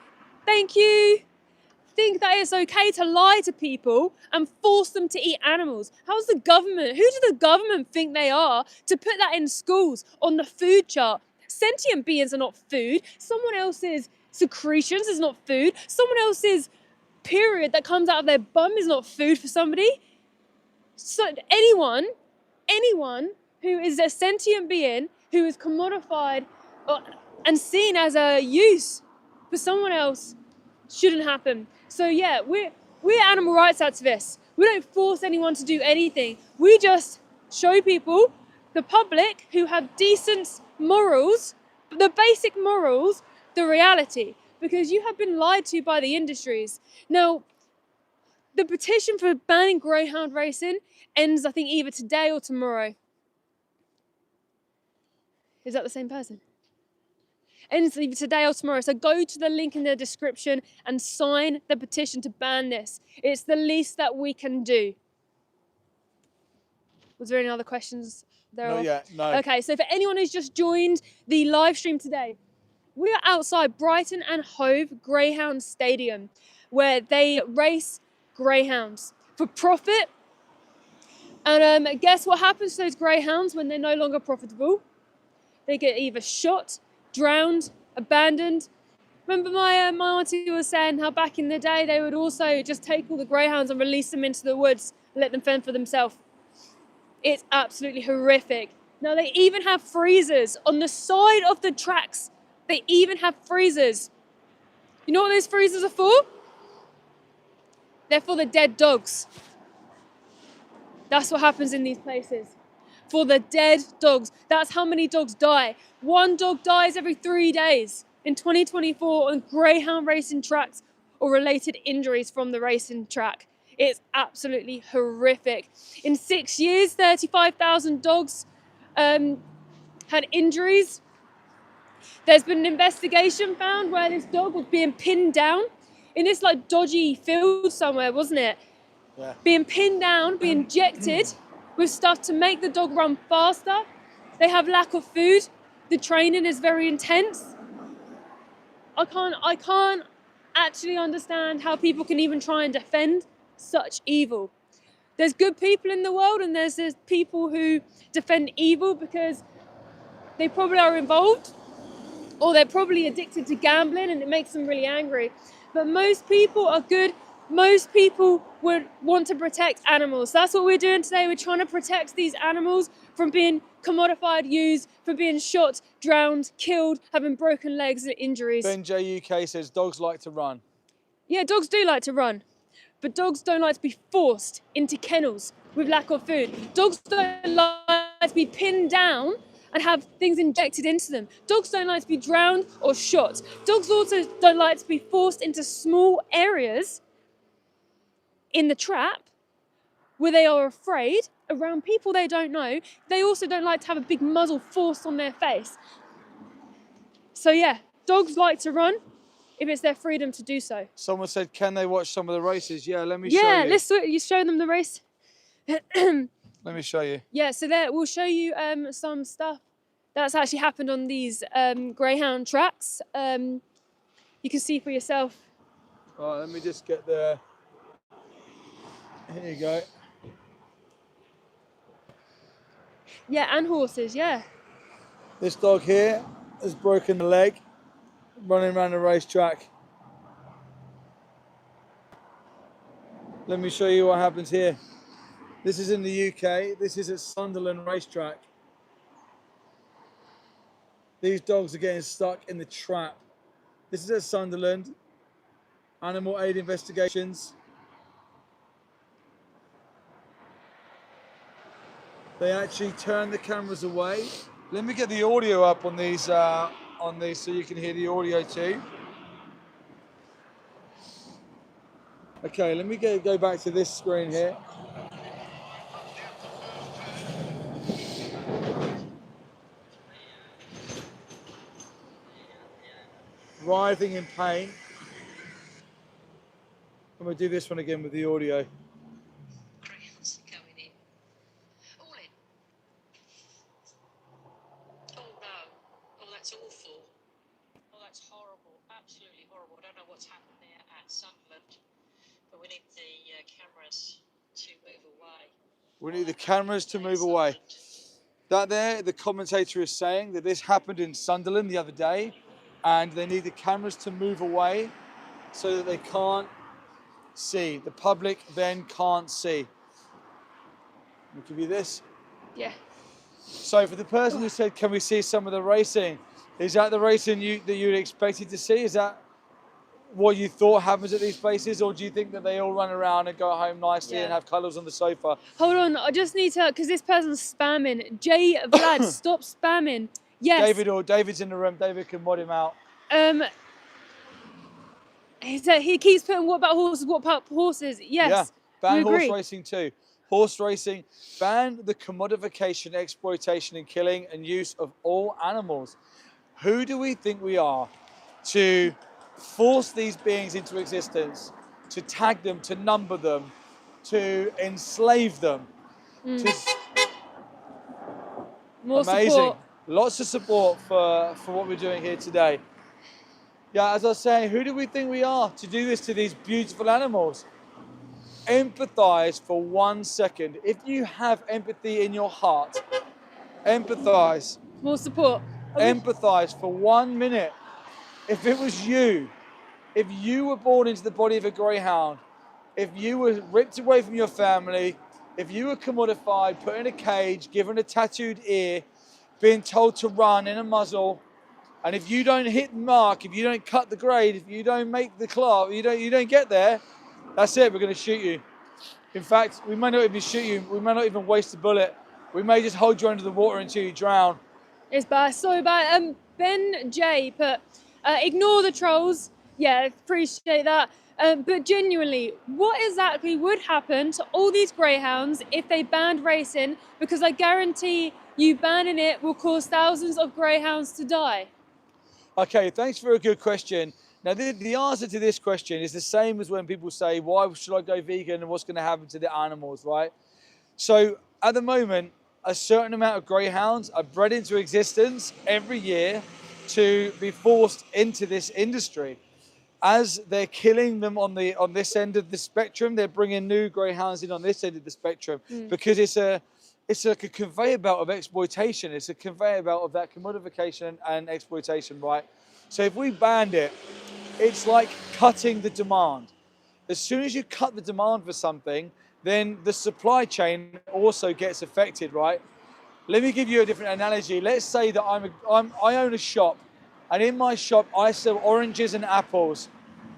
that it's okay to lie to people and force them to eat animals? Who does the government think they are to put that in schools on the food chart? Sentient beings are not food. Someone else's secretions is not food. Someone else's period that comes out of their bum is not food for somebody. So anyone who is a sentient being who is commodified and seen as a use for someone else shouldn't happen. So yeah, we're animal rights activists. We don't force anyone to do anything. We just show people, the public who have decent morals, the basic morals, the reality, because you have been lied to by the industries. Now, the petition for banning greyhound racing ends, I think, either today or tomorrow. Is that the same person? Ends either today or tomorrow. So go to the link in the description and sign the petition to ban this. It's the least that we can do. Was there any other questions there? Not yet, no. Okay, so for anyone who's just joined the live stream today, we are outside Brighton and Hove Greyhound Stadium, where they race greyhounds for profit. And guess what happens to those greyhounds when they're no longer profitable? They get either shot, drowned, abandoned. Remember my auntie was saying how back in the day they would also just take all the greyhounds and release them into the woods and let them fend for themselves. It's absolutely horrific. Now they even have freezers on the side of the tracks. They even have freezers. You know what those freezers are for? They're for the dead dogs. That's what happens in these places. For the dead dogs. That's how many dogs die. One dog dies every 3 days in 2024 on greyhound racing tracks or related injuries from the racing track. It's absolutely horrific. In 6 years, 35,000 dogs had injuries. There's been an investigation found where this dog was being pinned down in this dodgy field somewhere, wasn't it? Yeah. Being pinned down, being injected with stuff to make the dog run faster. They have lack of food. The training is very intense. I can't actually understand how people can even try and defend such evil. There's good people in the world, and there's people who defend evil because they probably are involved, or they're probably addicted to gambling and it makes them really angry. but most people are good. Most people would want to protect animals. That's what we're doing today. We're trying to protect these animals from being commodified, used, from being shot, drowned, killed, having broken legs and injuries. Ben J UK says dogs like to run. Yeah, dogs do like to run, but dogs don't like to be forced into kennels with lack of food. Dogs don't like to be pinned down and have things injected into them. Dogs don't like to be drowned or shot. Dogs also don't like to be forced into small areas in the trap where they are afraid around people they don't know. They also don't like to have a big muzzle forced on their face. So yeah, dogs like to run if it's their freedom to do so. Someone said, can they watch some of the races? Yeah, let me show Yeah, you. you show them the race. Let me show you. Yeah, so there we'll show you some stuff that's actually happened on these Greyhound tracks. You can see for yourself. All right, let me just get there. Here you go. Yeah, and horses, yeah. This dog here has broken the leg running around the racetrack. Let me show you what happens here. This is in the UK. This is at Sunderland racetrack. These dogs are getting stuck in the trap. This is at Sunderland. Animal aid investigations. They actually turn the cameras away. Let me get the audio up on these so you can hear the audio too. Okay, let me go back to this screen here. Writhing in pain. I'm going to do this one again with the audio. Greyhounds going in. All in. Oh no. Oh, that's awful. Oh, that's horrible. Absolutely horrible. I don't know what's happened there at Sunderland, but we need the cameras to move away. We need the cameras to move away. That there, the commentator is saying that this happened in Sunderland the other day, and they need the cameras to move away so that they can't see. The public then can't see. Let me give you this. Yeah. So for the person who said, can we see some of the racing? Is that the racing that you'd expected to see? Is that what you thought happens at these places? Or do you think that they all run around and go home nicely and have colours on the sofa? Hold on, I just need to, because this person's spamming. J Vlad, stop spamming. Yes. David's in the room. David can mod him out. He keeps putting what about horses, what about horses? Yes. Yeah, ban we horse agree. racing too. Horse racing, ban the commodification, exploitation and killing and use of all animals. Who do we think we are to force these beings into existence, to tag them, to number them, to enslave them? More Amazing. support. Lots of support for what we're doing here today. Yeah, as I was saying, who do we think we are to do this to these beautiful animals? Empathize for 1 second. If you have empathy in your heart, empathize. More support. Empathize for 1 minute. If it was you, if you were born into the body of a greyhound, if you were ripped away from your family, if you were commodified, put in a cage, given a tattooed ear, being told to run in a muzzle, and if you don't hit the mark, if you don't cut the grade, if you don't make the claw, you don't get there, that's it, we're going to shoot you. In fact, we may not even shoot you, we may not even waste a bullet. We may just hold you under the water until you drown. It's bad, so bad. Ben J put, ignore the trolls. Yeah, appreciate that. But genuinely, what exactly would happen to all these greyhounds if they banned racing? Because I guarantee you banning it will cause thousands of greyhounds to die. Okay, thanks for a good question. Now, the answer to this question is the same as when people say, why should I go vegan and what's going to happen to the animals, right? So at the moment, a certain amount of greyhounds are bred into existence every year to be forced into this industry. As they're killing them on this end of the spectrum, they're bringing new greyhounds in on this end of the spectrum because it's like a conveyor belt of exploitation. It's a conveyor belt of that commodification and exploitation, right? So if we banned it, it's like cutting the demand. As soon as you cut the demand for something, then the supply chain also gets affected, right? Let me give you a different analogy. Let's say that I own a shop, and in my shop I sell oranges and apples.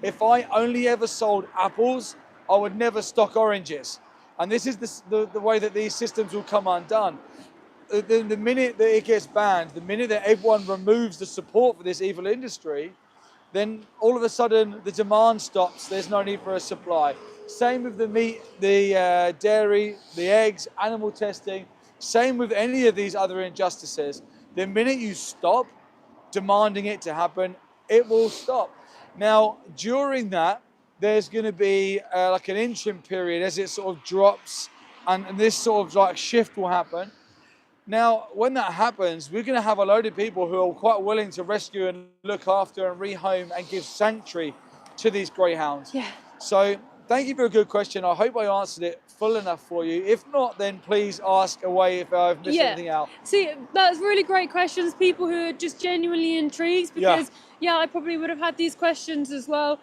If I only ever sold apples, I would never stock oranges. And this is the way that these systems will come undone. The minute that it gets banned, the minute that everyone removes the support for this evil industry, then all of a sudden the demand stops. There's no need for a supply. Same with the meat, the dairy, the eggs, animal testing. Same with any of these other injustices. The minute you stop demanding it to happen, it will stop. Now, during that, there's going to be like an interim period as it sort of drops, and this sort of like shift will happen. Now, when that happens, we're going to have a load of people who are quite willing to rescue and look after and rehome and give sanctuary to these greyhounds. Yeah. So thank you for a good question. I hope I answered it full enough for you. If not, then please ask away if I've missed anything out. See, that's really great questions. People who are just genuinely intrigued, because I probably would have had these questions as well.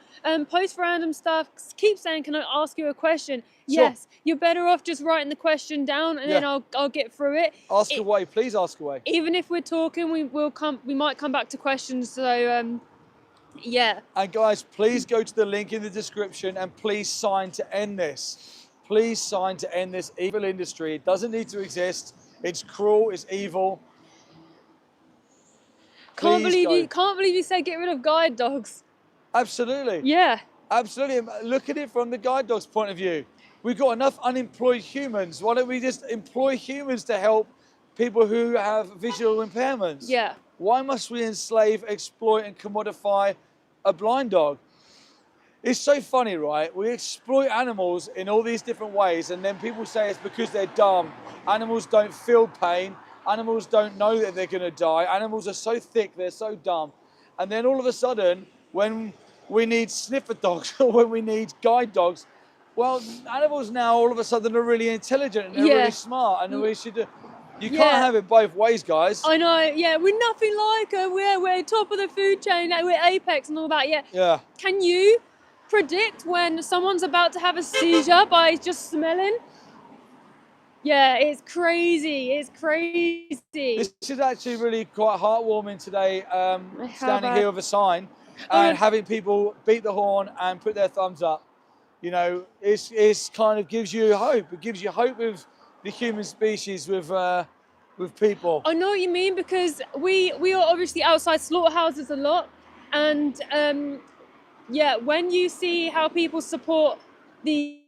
Post random stuff. Keep saying, "Can I ask you a question?" Sure. Yes, you're better off just writing the question down, and then I'll get through it. Ask away, please ask away. Even if we're talking, we might come back to questions. So yeah. And guys, please go to the link in the description and please sign to end this. Please sign to end this evil industry. It doesn't need to exist. It's cruel, it's evil. Can't believe you said get rid of guide dogs. Absolutely. Yeah. Absolutely. Look at it from the guide dog's point of view. We've got enough unemployed humans. Why don't we just employ humans to help people who have visual impairments? Yeah. Why must we enslave, exploit, and commodify a blind dog? It's so funny, right? We exploit animals in all these different ways, and then people say it's because they're dumb. Animals don't feel pain. Animals don't know that they're going to die. Animals are so thick, they're so dumb. And then all of a sudden, when we need sniffer dogs or when we need guide dogs, well, animals now all of a sudden are really intelligent and they're really smart, and we should do. You can't have it both ways, guys. I know, yeah, we're nothing like her. We're top of the food chain, we're apex and all that, Yeah. Can you predict when someone's about to have a seizure by just smelling? Yeah, it's crazy, it's crazy. This is actually really quite heartwarming today, standing here with a sign and having people beat the horn and put their thumbs up. You know, it's kind of gives you hope. It gives you hope with the human species, with people. I know what you mean, because we are obviously outside slaughterhouses a lot, and when you see how people support the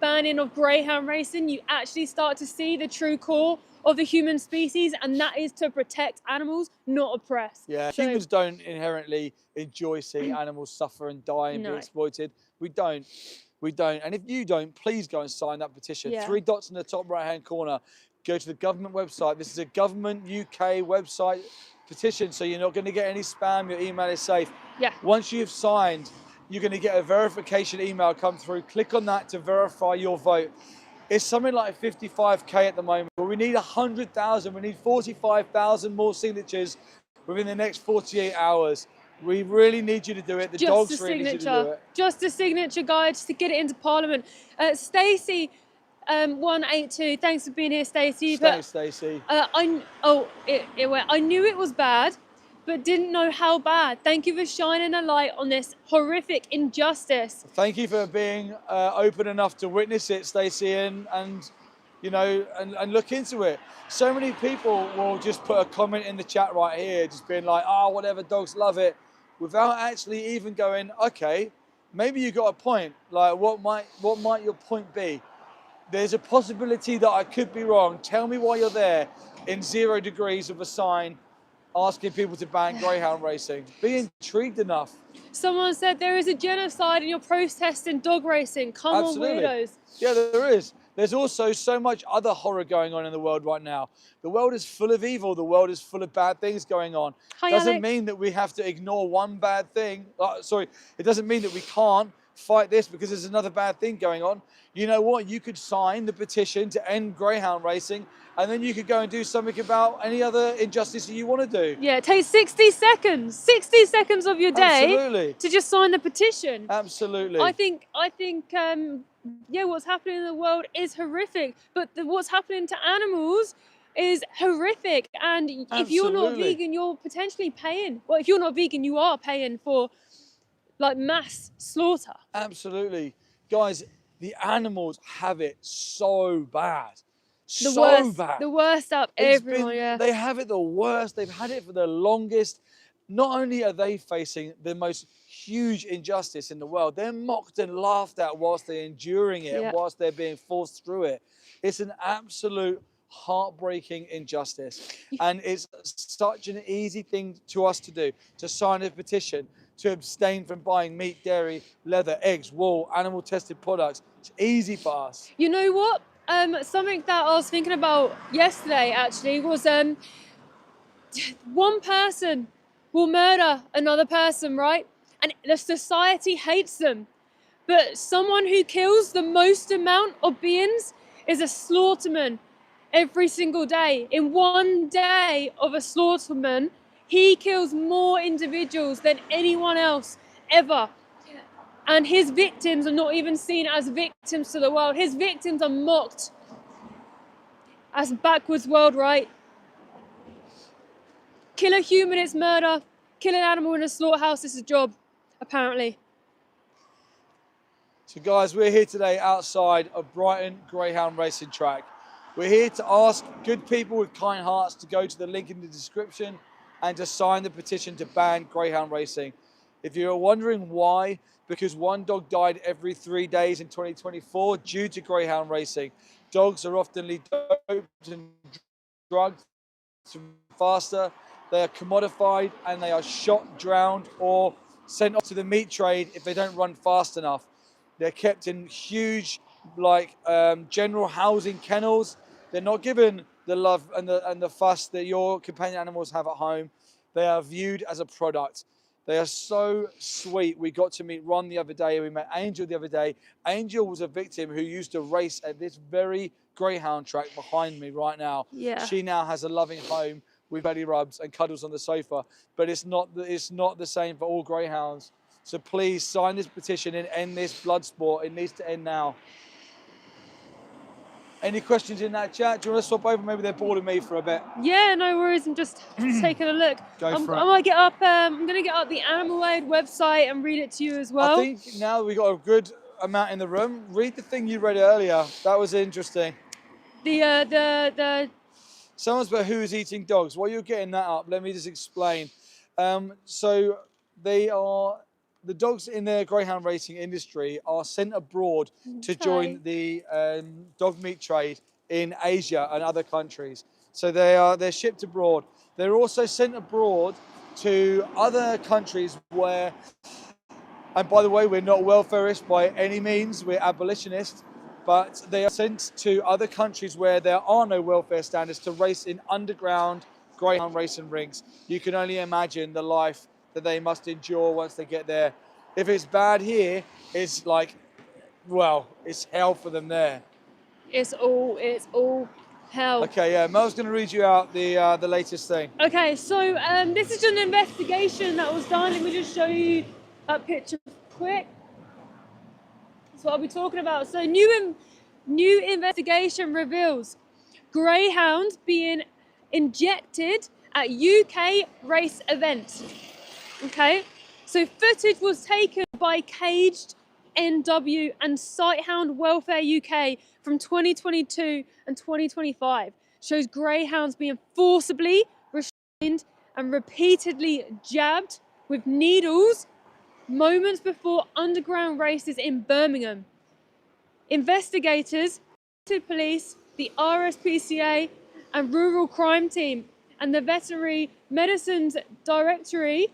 banning of greyhound racing, you actually start to see the true core of the human species, and that is to protect animals, not oppress. Yeah, so, humans don't inherently enjoy seeing animals suffer and die and be exploited. We don't. And if you don't, please go and sign that petition. 3 dots in the top right-hand corner. Go to the government website. This is a government UK website petition, so you're not going to get any spam. Your email is safe. Yeah. Once you've signed, you're going to get a verification email come through. Click on that to verify your vote. It's something like 55k at the moment, but we need 100,000. We need 45,000 more signatures within the next 48 hours. We really need you to do it. The dogs really need you to do it. Just a signature, guys, to get it into Parliament. Stacey, 182. Thanks for being here, Stacey. Thanks, Stacey. I knew it was bad, but didn't know how bad. Thank you for shining a light on this horrific injustice. Thank you for being open enough to witness it, Stacey, and you know, and look into it. So many people will just put a comment in the chat right here, just being like, "Oh, whatever, dogs love it," without actually even going, "Okay, maybe you got a point. Like, what might your point be? There's a possibility that I could be wrong. Tell me why you're there in 0 degrees with a sign asking people to ban greyhound racing. Be intrigued enough." Someone said there is a genocide and you're protesting dog racing. Come on, weirdos. Yeah, there is. There's also so much other horror going on in the world right now. The world is full of evil. The world is full of bad things going on. Hi, doesn't Alex. mean that we have to ignore one bad thing. It doesn't mean that we can't fight this because there's another bad thing going on. You know what? You could sign the petition to end greyhound racing, and then you could go and do something about any other injustice that you want to do. Yeah, it takes 60 seconds of your day Absolutely. to just sign the petition. Absolutely. I think, yeah, what's happening in the world is horrific, but what's happening to animals is horrific. And if you're not Absolutely. vegan, you're potentially paying. Well, if you're not vegan, you are paying for like mass slaughter. Absolutely. Guys, the animals have it so bad. The So worst, bad. the worst up It's everyone. been, Yeah. They have it the worst. They've had it for the longest. Not only are they facing the most huge injustice in the world, they're mocked and laughed at whilst they're enduring it, Yeah. whilst they're being forced through it. It's an absolute heartbreaking injustice. And it's such an easy thing to us to do, to sign a petition, to abstain from buying meat, dairy, leather, eggs, wool, animal tested products. It's easy for us. You know what? Something that I was thinking about yesterday actually was one person will murder another person, right? And the society hates them. But someone who kills the most amount of beings is a slaughterman every single day. In one day of a slaughterman, he kills more individuals than anyone else ever. And his victims are not even seen as victims to the world. His victims are mocked as backwards world, right? Kill a human, it's murder. Kill an animal in a slaughterhouse, it's a job, apparently. So guys, we're here today outside of Brighton Greyhound Racing Track. We're here to ask good people with kind hearts to go to the link in the description and to sign the petition to ban greyhound racing. If you're wondering why, because one dog died every 3 days in 2024 due to greyhound racing. Dogs are often doped and drugged faster. They are commodified and they are shot, drowned, or sent off to the meat trade if they don't run fast enough. They're kept in huge, general housing kennels. They're not given the love and the fuss that your companion animals have at home. They are viewed as a product. They are so sweet. We got to meet Ron the other day. We met Angel the other day. Angel was a victim who used to race at this very greyhound track behind me right now. Yeah. She now has a loving home with belly rubs and cuddles on the sofa. But it's not the same for all greyhounds. So please sign this petition and end this blood sport. It needs to end now. Any questions in that chat? Do you want to swap over? Maybe they're bored of me for a bit. Yeah, no worries. I'm just taking a look. Go for it. I might get up. I'm gonna get up the Animal Aid website and read it to you as well. I think now that we've got a good amount in the room, read the thing you read earlier. That was interesting. The Someone's about who is eating dogs. While you're getting that up, let me just explain. So the dogs in the greyhound racing industry are sent abroad to join the dog meat trade in Asia and other countries. So they're shipped abroad. They're also sent abroad to other countries where, and by the way, we're not welfarists by any means, we're abolitionists, but they are sent to other countries where there are no welfare standards to race in underground greyhound racing rinks. You can only imagine the life that they must endure once they get there. If it's bad here, it's like, well, it's hell for them there. it's all hell. Okay, yeah, Mel's going to read you out the latest thing. Okay, so this is an investigation that was done. Let me just show you that picture quick. That's what I'll be talking about. So new investigation reveals greyhounds being injected at UK race events. Okay, so footage was taken by Caged NW and Sighthound Welfare UK from 2022 and 2025. Shows greyhounds being forcibly restrained and repeatedly jabbed with needles moments before underground races in Birmingham. Investigators, police, the RSPCA and Rural Crime Team and the Veterinary Medicines Directory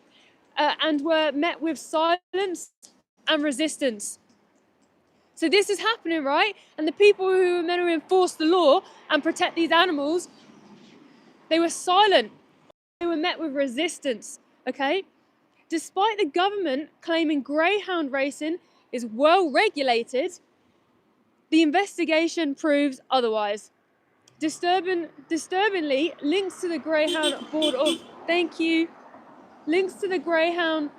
and were met with silence and resistance. So this is happening, right? And the people who were meant to enforce the law and protect these animals, they were silent. They were met with resistance, okay? Despite the government claiming greyhound racing is well regulated, the investigation proves otherwise. Disturbingly, links to the Greyhound board of links to the Greyhound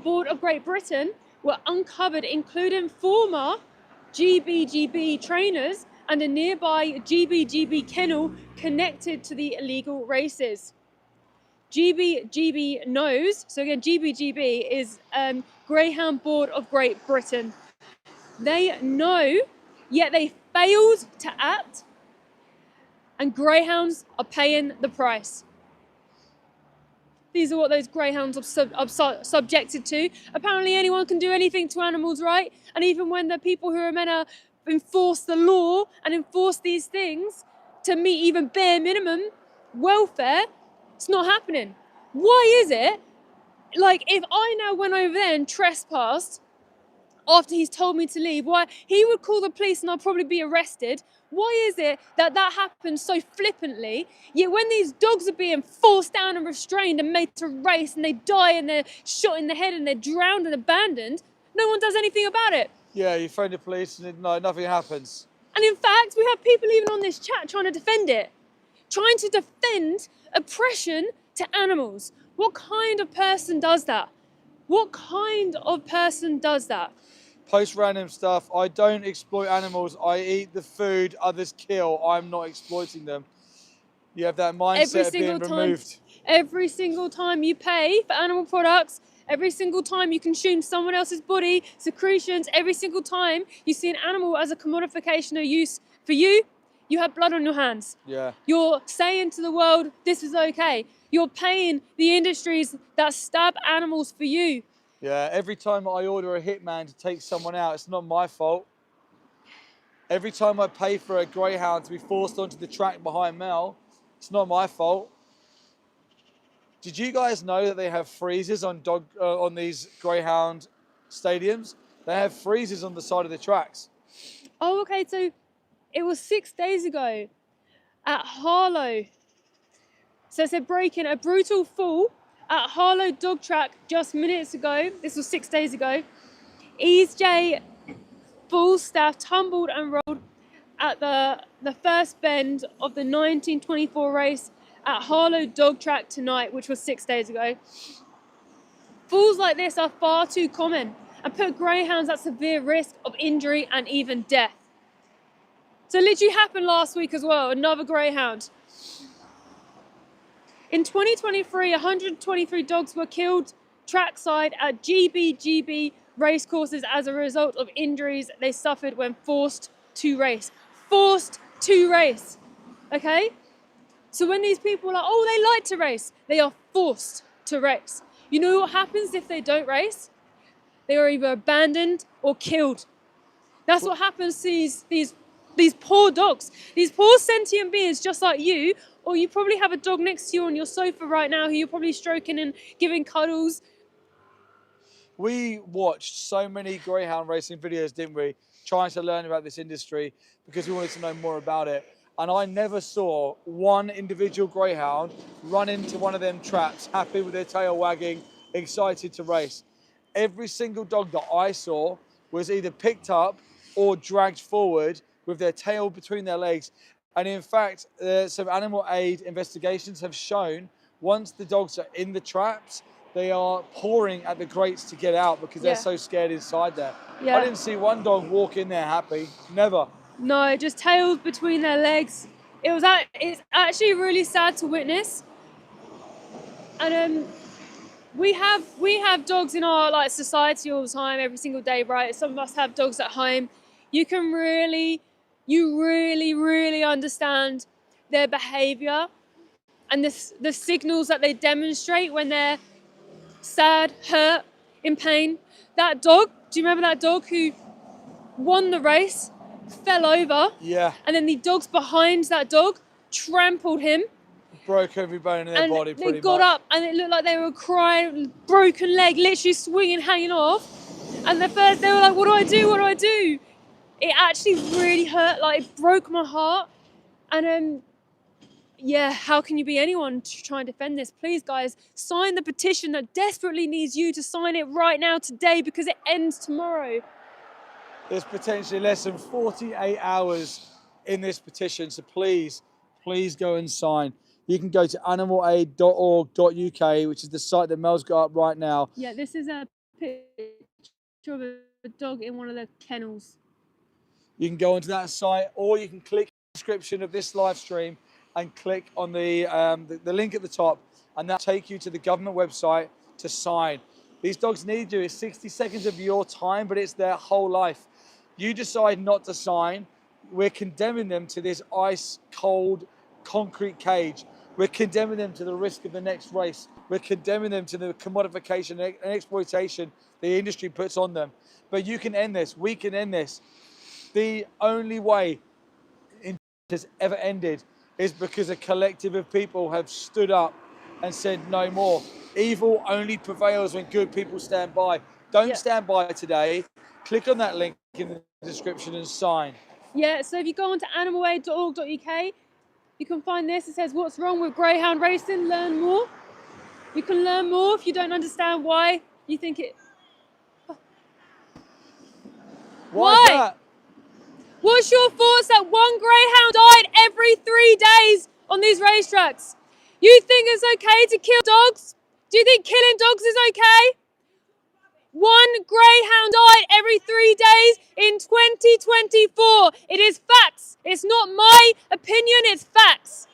Board of Great Britain were uncovered, including former GBGB trainers and a nearby GBGB kennel connected to the illegal races. GBGB knows, so again, GBGB is Greyhound Board of Great Britain. They know, yet they failed to act, and greyhounds are paying the price. These are what those greyhounds are subjected to. Apparently anyone can do anything to animals, right? And even when the people who are meant to enforce the law and enforce these things to meet even bare minimum welfare, it's not happening. Why is it? Like, if I now went over there and trespassed after he's told me to leave, why he would call the police and I'll probably be arrested. Why is it that happens so flippantly, yet when these dogs are being forced down and restrained and made to race and they die and they're shot in the head and they're drowned and abandoned, no one does anything about it? Yeah, you phone the police and nothing happens. And in fact, we have people even on this chat trying to defend it, trying to defend oppression to animals. What kind of person does that? What kind of person does that? Post random stuff. I don't exploit animals. I eat the food others kill. I'm not exploiting them. You have that mindset of being removed. Every single time you pay for animal products, every single time you consume someone else's body, secretions, every single time you see an animal as a commodification or use for you, you have blood on your hands. Yeah. You're saying to the world, this is okay. You're paying the industries that stab animals for you. Yeah, every time I order a hitman to take someone out, it's not my fault. Every time I pay for a greyhound to be forced onto the track behind Mel, it's not my fault. Did you guys know that they have freezers on these greyhound stadiums? They have freezers on the side of the tracks. Oh, okay, so it was 6 days ago at Harlow. So it's a break-in, a brutal fall at Harlow dog track just minutes ago. This was 6 days ago. EaseJ full staff tumbled and rolled at the first bend of the 1924 race at Harlow dog track tonight, which was 6 days ago. Falls like this are far too common and put greyhounds at severe risk of injury and even death. So it literally happened last week as well, another greyhound. In 2023, 123 dogs were killed trackside at GBGB race courses as a result of injuries they suffered when forced to race. Forced to race, okay? So when these people are like, oh, they like to race, they are forced to race. You know what happens if they don't race? They are either abandoned or killed. That's what happens to these poor dogs, these poor sentient beings just like you, or you probably have a dog next to you on your sofa right now who you're probably stroking and giving cuddles. We watched so many greyhound racing videos, didn't we? Trying to learn about this industry because we wanted to know more about it. And I never saw one individual greyhound run into one of them traps, happy with their tail wagging, excited to race. Every single dog that I saw was either picked up or dragged forward with their tail between their legs. And in fact, some animal aid investigations have shown once the dogs are in the traps, they are pouring at the grates to get out because they're so scared inside there. Yeah. I didn't see one dog walk in there happy, never. No, just tails between their legs. It's actually really sad to witness. And we have dogs in our society all the time, every single day, right? Some of us have dogs at home. You really understand their behavior and the signals that they demonstrate when they're sad, hurt, in pain. That dog, do you remember that dog who won the race, fell over? Yeah. And then the dogs behind that dog trampled him. Broke every bone in their body pretty much. They got up and it looked like they were crying, broken leg, literally swinging, hanging off. And they were like, what do I do? What do I do? It actually really hurt, like it broke my heart. And yeah, how can you be anyone to try and defend this? Please, guys, sign the petition that desperately needs you to sign it right now today because it ends tomorrow. There's potentially less than 48 hours in this petition, so please go and sign. You can go to animalaid.org.uk, which is the site that Mel's got up right now. Yeah, this is a picture of a dog in one of the kennels. You can go onto that site, or you can click the description of this live stream and click on the link at the top, and that'll take you to the government website to sign. These dogs need you. It's 60 seconds of your time, but it's their whole life. You decide not to sign, we're condemning them to this ice cold concrete cage. We're condemning them to the risk of the next race. We're condemning them to the commodification and exploitation the industry puts on them. But you can end this. We can end this. The only way it has ever ended is because a collective of people have stood up and said no more. Evil only prevails when good people stand by. Don't stand by today. Click on that link in the description and sign. Yeah, so if you go onto animalaid.org.uk, you can find this. It says, what's wrong with greyhound racing? Learn more. You can learn more if you don't understand why you think it... Why is that? What's your thoughts that one greyhound died every 3 days on these racetracks? You think it's okay to kill dogs? Do you think killing dogs is okay? One greyhound died every 3 days in 2024. It is facts. It's not my opinion, it's facts.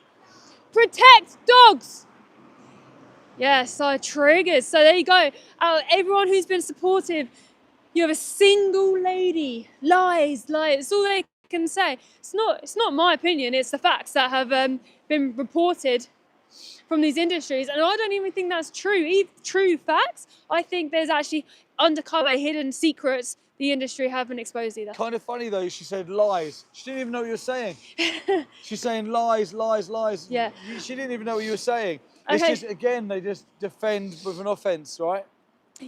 Protect dogs. Yeah, so triggered. So there you go. Everyone who's been supportive, you have a single lady. Lies. It's all they can say. It's not my opinion, it's the facts that have been reported from these industries. And I don't even think that's true. True facts, I think there's actually undercover hidden secrets the industry haven't exposed either. Kind of funny though, she said lies. She didn't even know what you were saying. She's saying lies. Yeah. She didn't even know what you were saying. Okay. It's just, again, they just defend with an offense, right?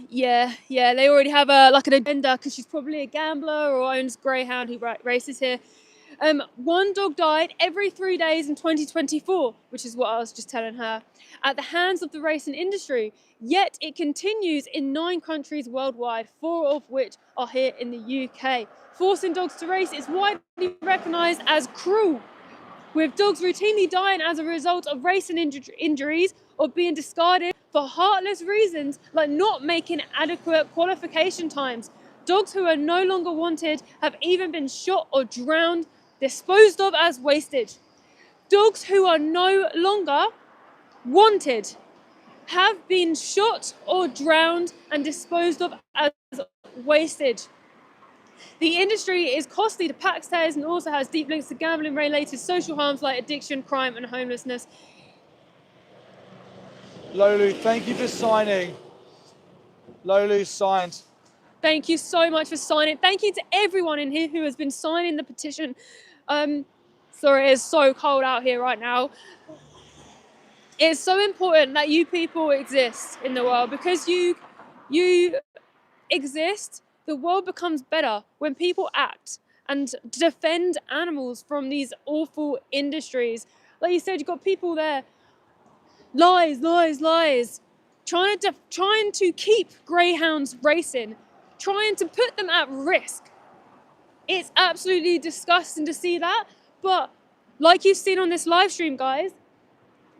Yeah, they already have an agenda because she's probably a gambler or owns Greyhound who races here. One dog died every 3 days in 2024, which is what I was just telling her, at the hands of the racing industry. Yet it continues in 9 countries worldwide, 4 of which are here in the UK. Forcing dogs to race is widely recognised as cruel, with dogs routinely dying as a result of racing injuries or being discarded for heartless reasons like not making adequate qualification times. Dogs who are no longer wanted have even been shot or drowned, disposed of as wasted. Dogs who are no longer wanted have been shot or drowned and disposed of as wasted. The industry is costly to taxpayers and also has deep links to gambling-related social harms like addiction, crime, and homelessness. Lolu, thank you for signing. Lolu signed. Thank you so much for signing. Thank you to everyone in here who has been signing the petition. Sorry, it's so cold out here right now. It's so important that you people exist in the world because you exist. The world becomes better when people act and defend animals from these awful industries. Like you said, you've got people there, lies, trying to keep greyhounds racing, trying to put them at risk. It's absolutely disgusting to see that, but like you've seen on this live stream, guys,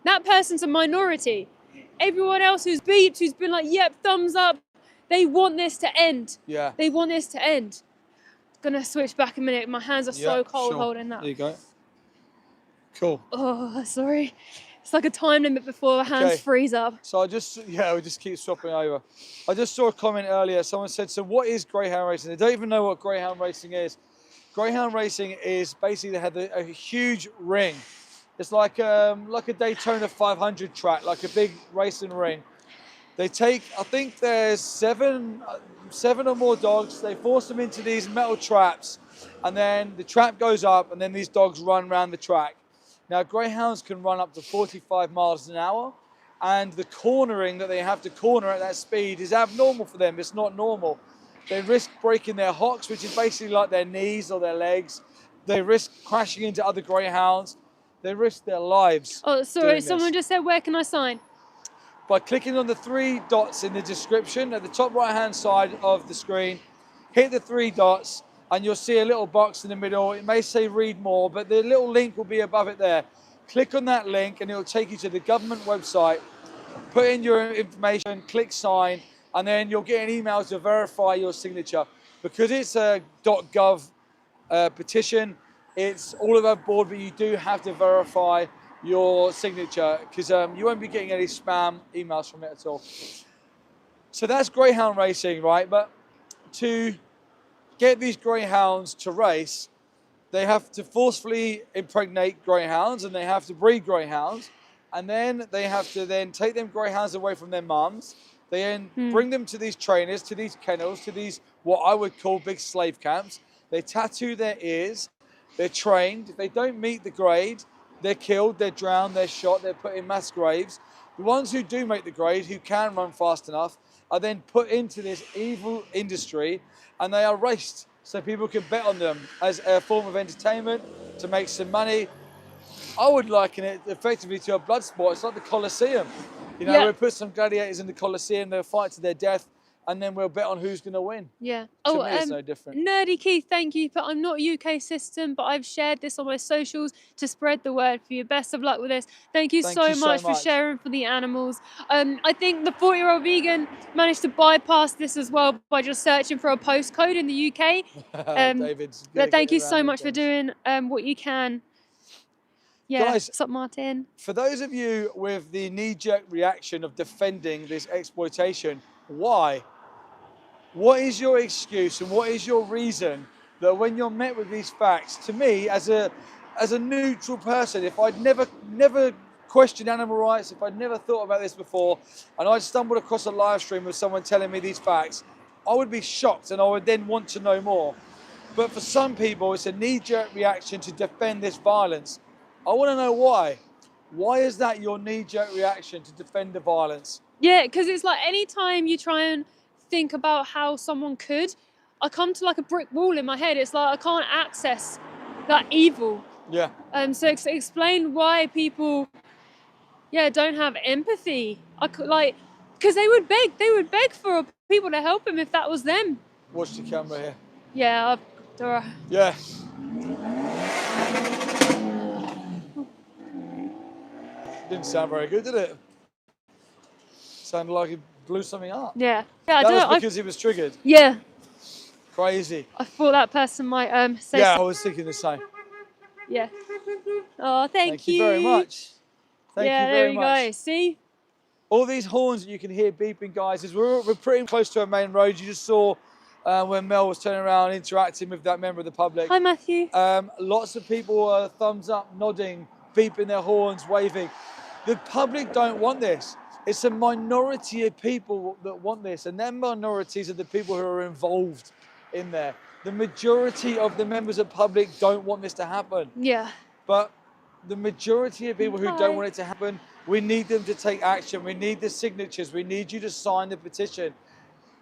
that person's a minority. Everyone else who's beeped, who's been like, yep, thumbs up, they want this to end. Yeah. They want this to end. Gonna switch back a minute. My hands are so cold holding that. There you go. Cool. Oh, sorry. It's like a time limit before the hands freeze up. So we just keep swapping over. I just saw a comment earlier. Someone said, so what is greyhound racing? They don't even know what greyhound racing is. Greyhound racing is basically they have a huge ring. It's like a Daytona 500 track, like a big racing ring. They take, I think there's seven or more dogs. They force them into these metal traps, and then the trap goes up, and then these dogs run around the track. Now, greyhounds can run up to 45 miles an hour, and the cornering that they have to corner at that speed is abnormal for them. It's not normal. They risk breaking their hocks, which is basically like their knees or their legs. They risk crashing into other greyhounds. They risk their lives. Oh, sorry, doing someone this. just said, where can I sign? By clicking on the 3 dots in the description at the top right-hand side of the screen, hit the 3 dots, and you'll see a little box in the middle. It may say read more, but the little link will be above it there. Click on that link, and it'll take you to the government website. Put in your information, click sign, and then you'll get an email to verify your signature. Because it's a .gov petition, it's all above board, but you do have to verify your signature because you won't be getting any spam emails from it at all. So that's Greyhound racing, right? But to get these Greyhounds to race, they have to forcefully impregnate Greyhounds, and they have to breed Greyhounds, and then they have to then take them Greyhounds away from their mums. They then bring them to these trainers, to these kennels, to these what I would call big slave camps. They tattoo their ears. They're trained. If they don't meet the grade, they're killed, they're drowned, they're shot, they're put in mass graves. The ones who do make the grade, who can run fast enough, are then put into this evil industry, and they are raced so people can bet on them as a form of entertainment to make some money. I would liken it effectively to a blood sport. It's like the Colosseum. You know, Yeah. we'll put some gladiators in the Colosseum, they'll fight to their death, and then we'll bet on who's going to win. Yeah. To me, it's no different. Nerdy Keith, thank you. I'm not UK system, but I've shared this on my socials to spread the word for you. Best of luck with this. Thank you Thank so you so much for much. sharing for the animals. I think the 40-year-old vegan managed to bypass this as well by just searching for a postcode in the UK. David's But thank you getting so around much for things. doing what you can. Yeah. Guys, What's up, Martin? for those of you with the knee-jerk reaction of defending this exploitation, why? What is your excuse and what is your reason that when you're met with these facts, to me, as a neutral person, if I'd never questioned animal rights, if I'd never thought about this before, and I'd stumbled across a live stream of someone telling me these facts, I would be shocked and I would then want to know more. But for some people, it's a knee-jerk reaction to defend this violence. I want to know why. Why is that your knee-jerk reaction to defend the violence? Yeah, because it's like any time you try and think about how someone could, I come to like a brick wall in my head. It's like I can't access that evil. Yeah. So explain why people, don't have empathy. I could like, because they would beg for people to help them if that was them. Watch the camera here. Yeah, Yeah. Didn't sound very good, did it? Sounded like he blew something up. yeah. I That don't was know. because he was triggered. Yeah, Crazy. I thought that person might say. Yeah, I was thinking the same. Yeah. Oh, thank you very much. Thank yeah, you very there you much. go. See. All these horns that you can hear beeping, guys, is we're pretty close to a main road. You just saw when Mel was turning around interacting with that member of the public. Hi, Matthew. Lots of people thumbs up, nodding, beeping their horns, waving. The public don't want this. It's a minority of people that want this, and them minorities are the people who are involved in there. The majority of the members of the public don't want this to happen. Yeah. But the majority of people who Hi. don't want it to happen, we need them to take action. We need the signatures. We need you to sign the petition.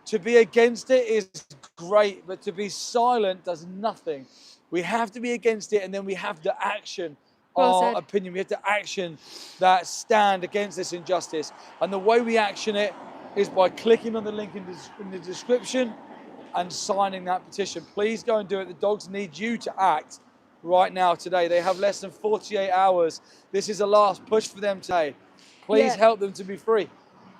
To be against it is great, but to be silent does nothing. We have to be against it, and then we have to action Well our said. opinion. We have to action that stand against this injustice. And the way we action it is by clicking on the link in the description and signing that petition. Please go and do it. The dogs need you to act right now today. They have less than 48 hours. This is a last push for them today. Please Yeah. help them to be free.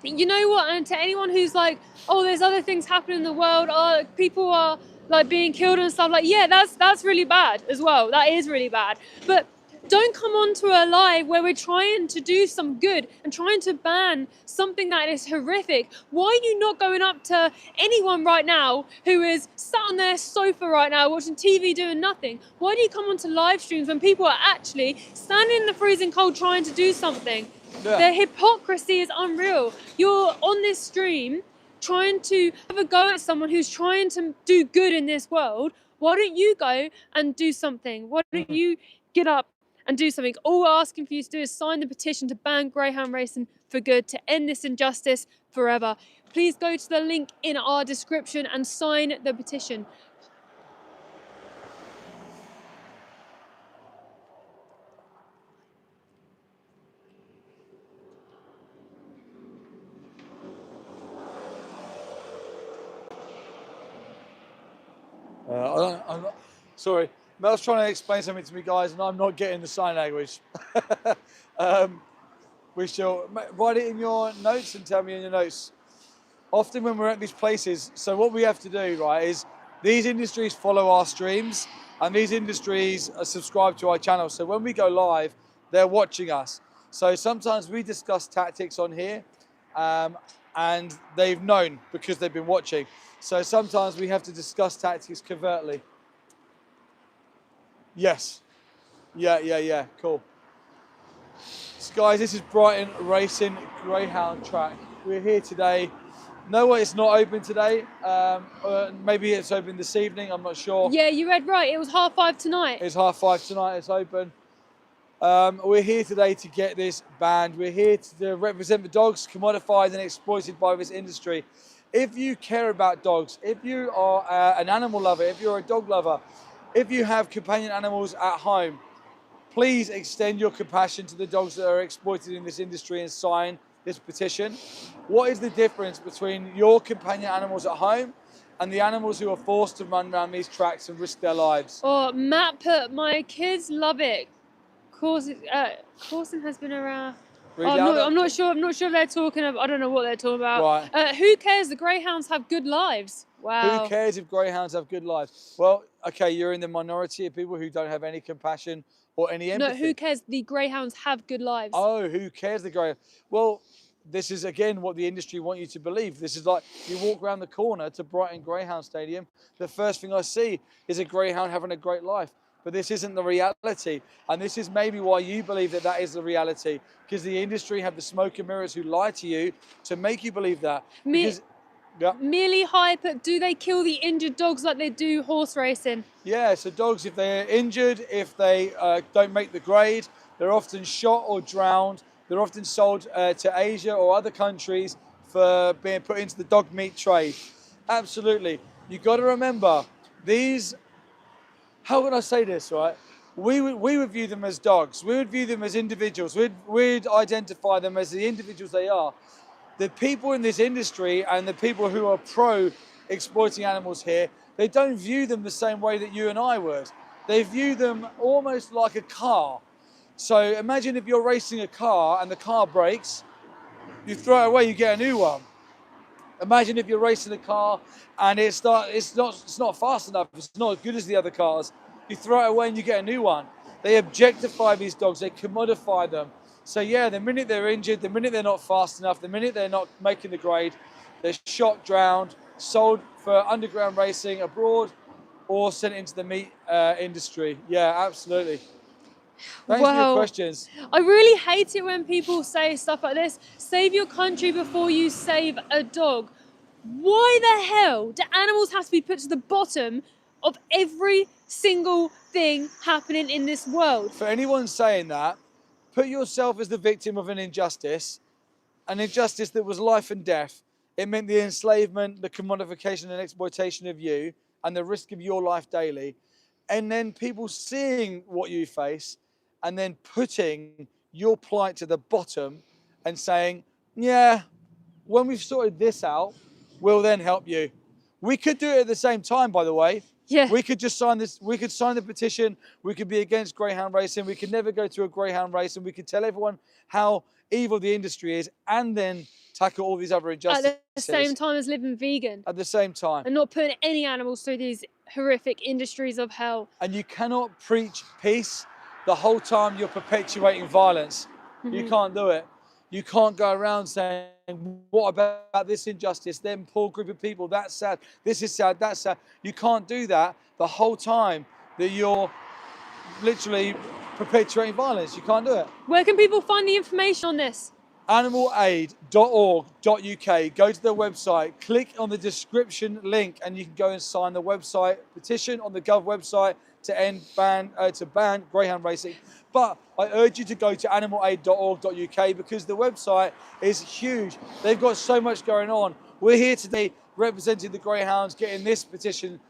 You know what? And to anyone who's like, oh, there's other things happening in the world. Oh, people are like being killed and stuff. Like, yeah, that's really bad as well. That is really bad. But don't come onto a live where we're trying to do some good and trying to ban something that is horrific. Why are you not going up to anyone right now who is sat on their sofa right now watching TV doing nothing? Why do you come onto live streams when people are actually standing in the freezing cold trying to do something? Yeah. The hypocrisy is unreal. You're on this stream trying to have a go at someone who's trying to do good in this world. Why don't you go and do something? Why don't you get up and do something? All we're asking for you to do is sign the petition to ban Greyhound racing for good, to end this injustice forever. Please go to the link in our description and sign the petition. I'm not, sorry, Mel's trying to explain something to me, guys, and I'm not getting the sign language. We shall write it in your notes and tell me in your notes. Often when we're at these places, so what we have to do, right, is these industries follow our streams and these industries are subscribed to our channel. So when we go live, they're watching us. So sometimes we discuss tactics on here and they've known because they've been watching. So sometimes we have to discuss tactics covertly. Yes. Yeah, cool. So guys, this is Brighton Racing Greyhound track. We're here today. No, it's not open today. Maybe it's open this evening, I'm not sure. Yeah, you read right. It was 5:30 tonight. It's 5:30 tonight, it's open. We're here today to get this banned. We're here to represent the dogs commodified and exploited by this industry. If you care about dogs, if you are an animal lover, if you're a dog lover, if you have companion animals at home, please extend your compassion to the dogs that are exploited in this industry and sign this petition. What is the difference between your companion animals at home and the animals who are forced to run around these tracks and risk their lives? Oh, Matt put, my kids love it. Coursing has been around. Read I'm not sure if they're talking about, I don't know what they're talking about. Right. Who cares? The greyhounds have good lives. Wow. Who cares if greyhounds have good lives? Well, okay, you're in the minority of people who don't have any compassion or any empathy. No, who cares? The greyhounds have good lives. Oh, who cares the greyhound? Well, this is again what the industry want you to believe. This is like you walk around the corner to Brighton Greyhound Stadium, the first thing I see is a greyhound having a great life. But this isn't the reality. And this is maybe why you believe that that is the reality, because the industry have the smoke and mirrors who lie to you to make you believe that. Merely hype, do they kill the injured dogs like they do horse racing? Yeah, so dogs, if they're injured, if they don't make the grade, they're often shot or drowned. They're often sold to Asia or other countries for being put into the dog meat trade. Absolutely. You've got to remember, these, how can I say this, right? We would view them as dogs. We would view them as individuals. We'd identify them as the individuals they are. The people in this industry and the people who are pro exploiting animals here, they don't view them the same way that you and I would. They view them almost like a car. So imagine if you're racing a car and the car breaks, you throw it away, you get a new one. Imagine if you're racing a car and it's not fast enough, it's not as good as the other cars. You throw it away and you get a new one. They objectify these dogs, they commodify them. So yeah, the minute they're injured, the minute they're not fast enough, the minute they're not making the grade, they're shot, drowned, sold for underground racing abroad, or sent into the meat industry. Yeah, absolutely. Thanks for your questions. I really hate it when people say stuff like this. Save your country before you save a dog. Why the hell do animals have to be put to the bottom of every single thing happening in this world? For anyone saying that, put yourself as the victim of an injustice that was life and death. It meant the enslavement, the commodification and exploitation of you and the risk of your life daily. And then people seeing what you face and then putting your plight to the bottom and saying, yeah, when we've sorted this out, we'll then help you. We could do it at the same time, by the way. Yeah. We could just sign this, we could sign the petition, we could be against greyhound racing, we could never go to a greyhound race, and we could tell everyone how evil the industry is and then tackle all these other injustices. At the same time as living vegan. At the same time. And not putting any animals through these horrific industries of hell. And you cannot preach peace the whole time you're perpetuating violence. You can't do it. You can't go around saying, what about this injustice, them poor group of people, that's sad, this is sad, that's sad. You can't do that the whole time that you're literally perpetuating violence. You can't do it. Where can people find the information on this? animalaid.org.uk. Go to their website, click on the description link, and you can go and sign the website petition on the Gov website to ban greyhound racing. But I urge you to go to animalaid.org.uk because the website is huge. They've got so much going on. We're here today representing the greyhounds, getting this petition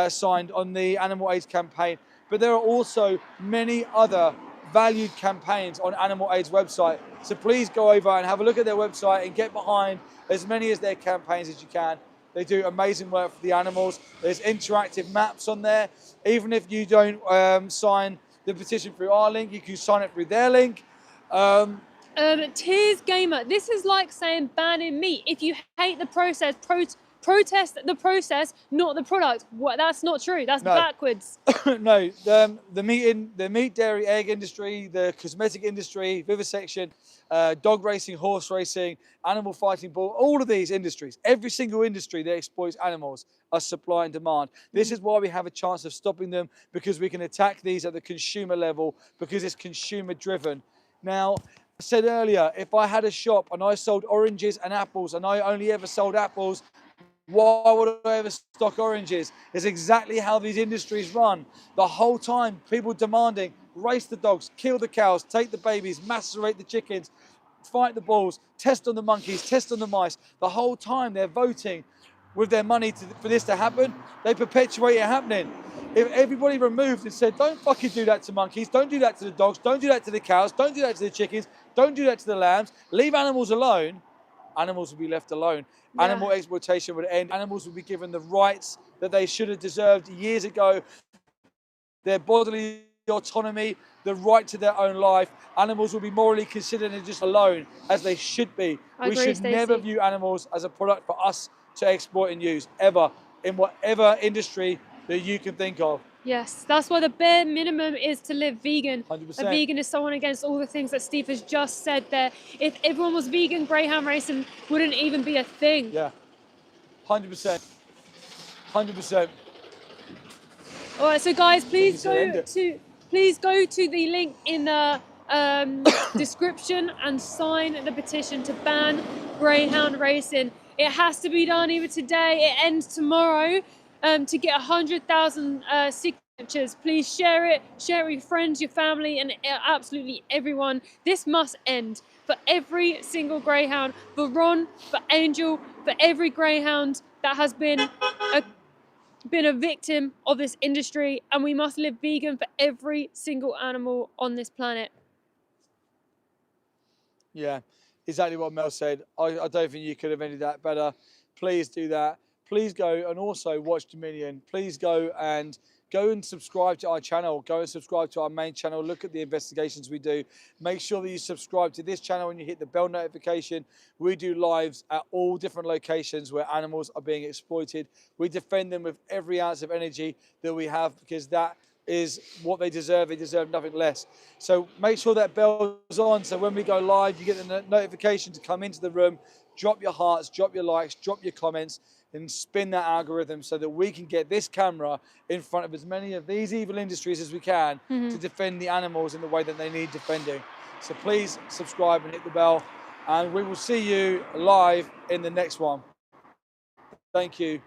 signed on the Animal Aid's campaign. But there are also many other valued campaigns on Animal Aid's website. So please go over and have a look at their website and get behind as many of their campaigns as you can. They do amazing work for the animals. There's interactive maps on there. Even if you don't sign the petition through our link, you can sign it through their link. Tears Gamer, this is like saying banning meat. If you hate the process, protest the process, not the product. What? That's not true. That's backwards. No, the meat, dairy, egg industry, the cosmetic industry, vivisection, dog racing, horse racing, animal fighting, bull, all of these industries, every single industry that exploits animals are supply and demand. This is why we have a chance of stopping them, because we can attack these at the consumer level, because it's consumer driven. Now, I said earlier, if I had a shop and I sold oranges and apples and I only ever sold apples, why would I ever stock oranges? It's exactly how these industries run. The whole time, people demanding, race the dogs, kill the cows, take the babies, macerate the chickens, fight the bulls, test on the monkeys, test on the mice. The whole time they're voting with their money for this to happen. They perpetuate it happening. If everybody removed and said, don't fucking do that to monkeys, don't do that to the dogs, don't do that to the cows, don't do that to the chickens, don't do that to the lambs, leave animals alone, animals would be left alone. Yeah. Animal exploitation would end. Animals would be given the rights that they should have deserved years ago. Their bodily autonomy, the right to their own life. Animals will be morally considered and just alone, as they should be. We should never view animals as a product for us to exploit and use, ever, in whatever industry that you can think of. Yes, that's why the bare minimum is to live vegan. 100%. A vegan is someone against all the things that Steve has just said there. If everyone was vegan, Greyhound racing wouldn't even be a thing. Yeah, 100%. 100%. All right, so guys, please go to the link in the description and sign the petition to ban Greyhound racing. It has to be done either today, it ends tomorrow. To get 100,000 signatures, please share it with your friends, your family, and absolutely everyone. This must end for every single Greyhound, for Ron, for Angel, for every Greyhound that has been a victim of this industry, and we must live vegan for every single animal on this planet. Yeah, exactly what Mel said. I don't think you could have ended that better. Please do that. Please go and also watch Dominion. Please go and subscribe to our channel. Go and subscribe to our main channel. Look at the investigations we do. Make sure that you subscribe to this channel and you hit the bell notification. We do lives at all different locations where animals are being exploited. We defend them with every ounce of energy that we have, because that is what they deserve. They deserve nothing less. So make sure that bell's on, so when we go live, you get the notification to come into the room. Drop your hearts, drop your likes, drop your comments, and spin that algorithm so that we can get this camera in front of as many of these evil industries as we can to defend the animals in the way that they need defending. So please subscribe and hit the bell, and we will see you live in the next one. Thank you.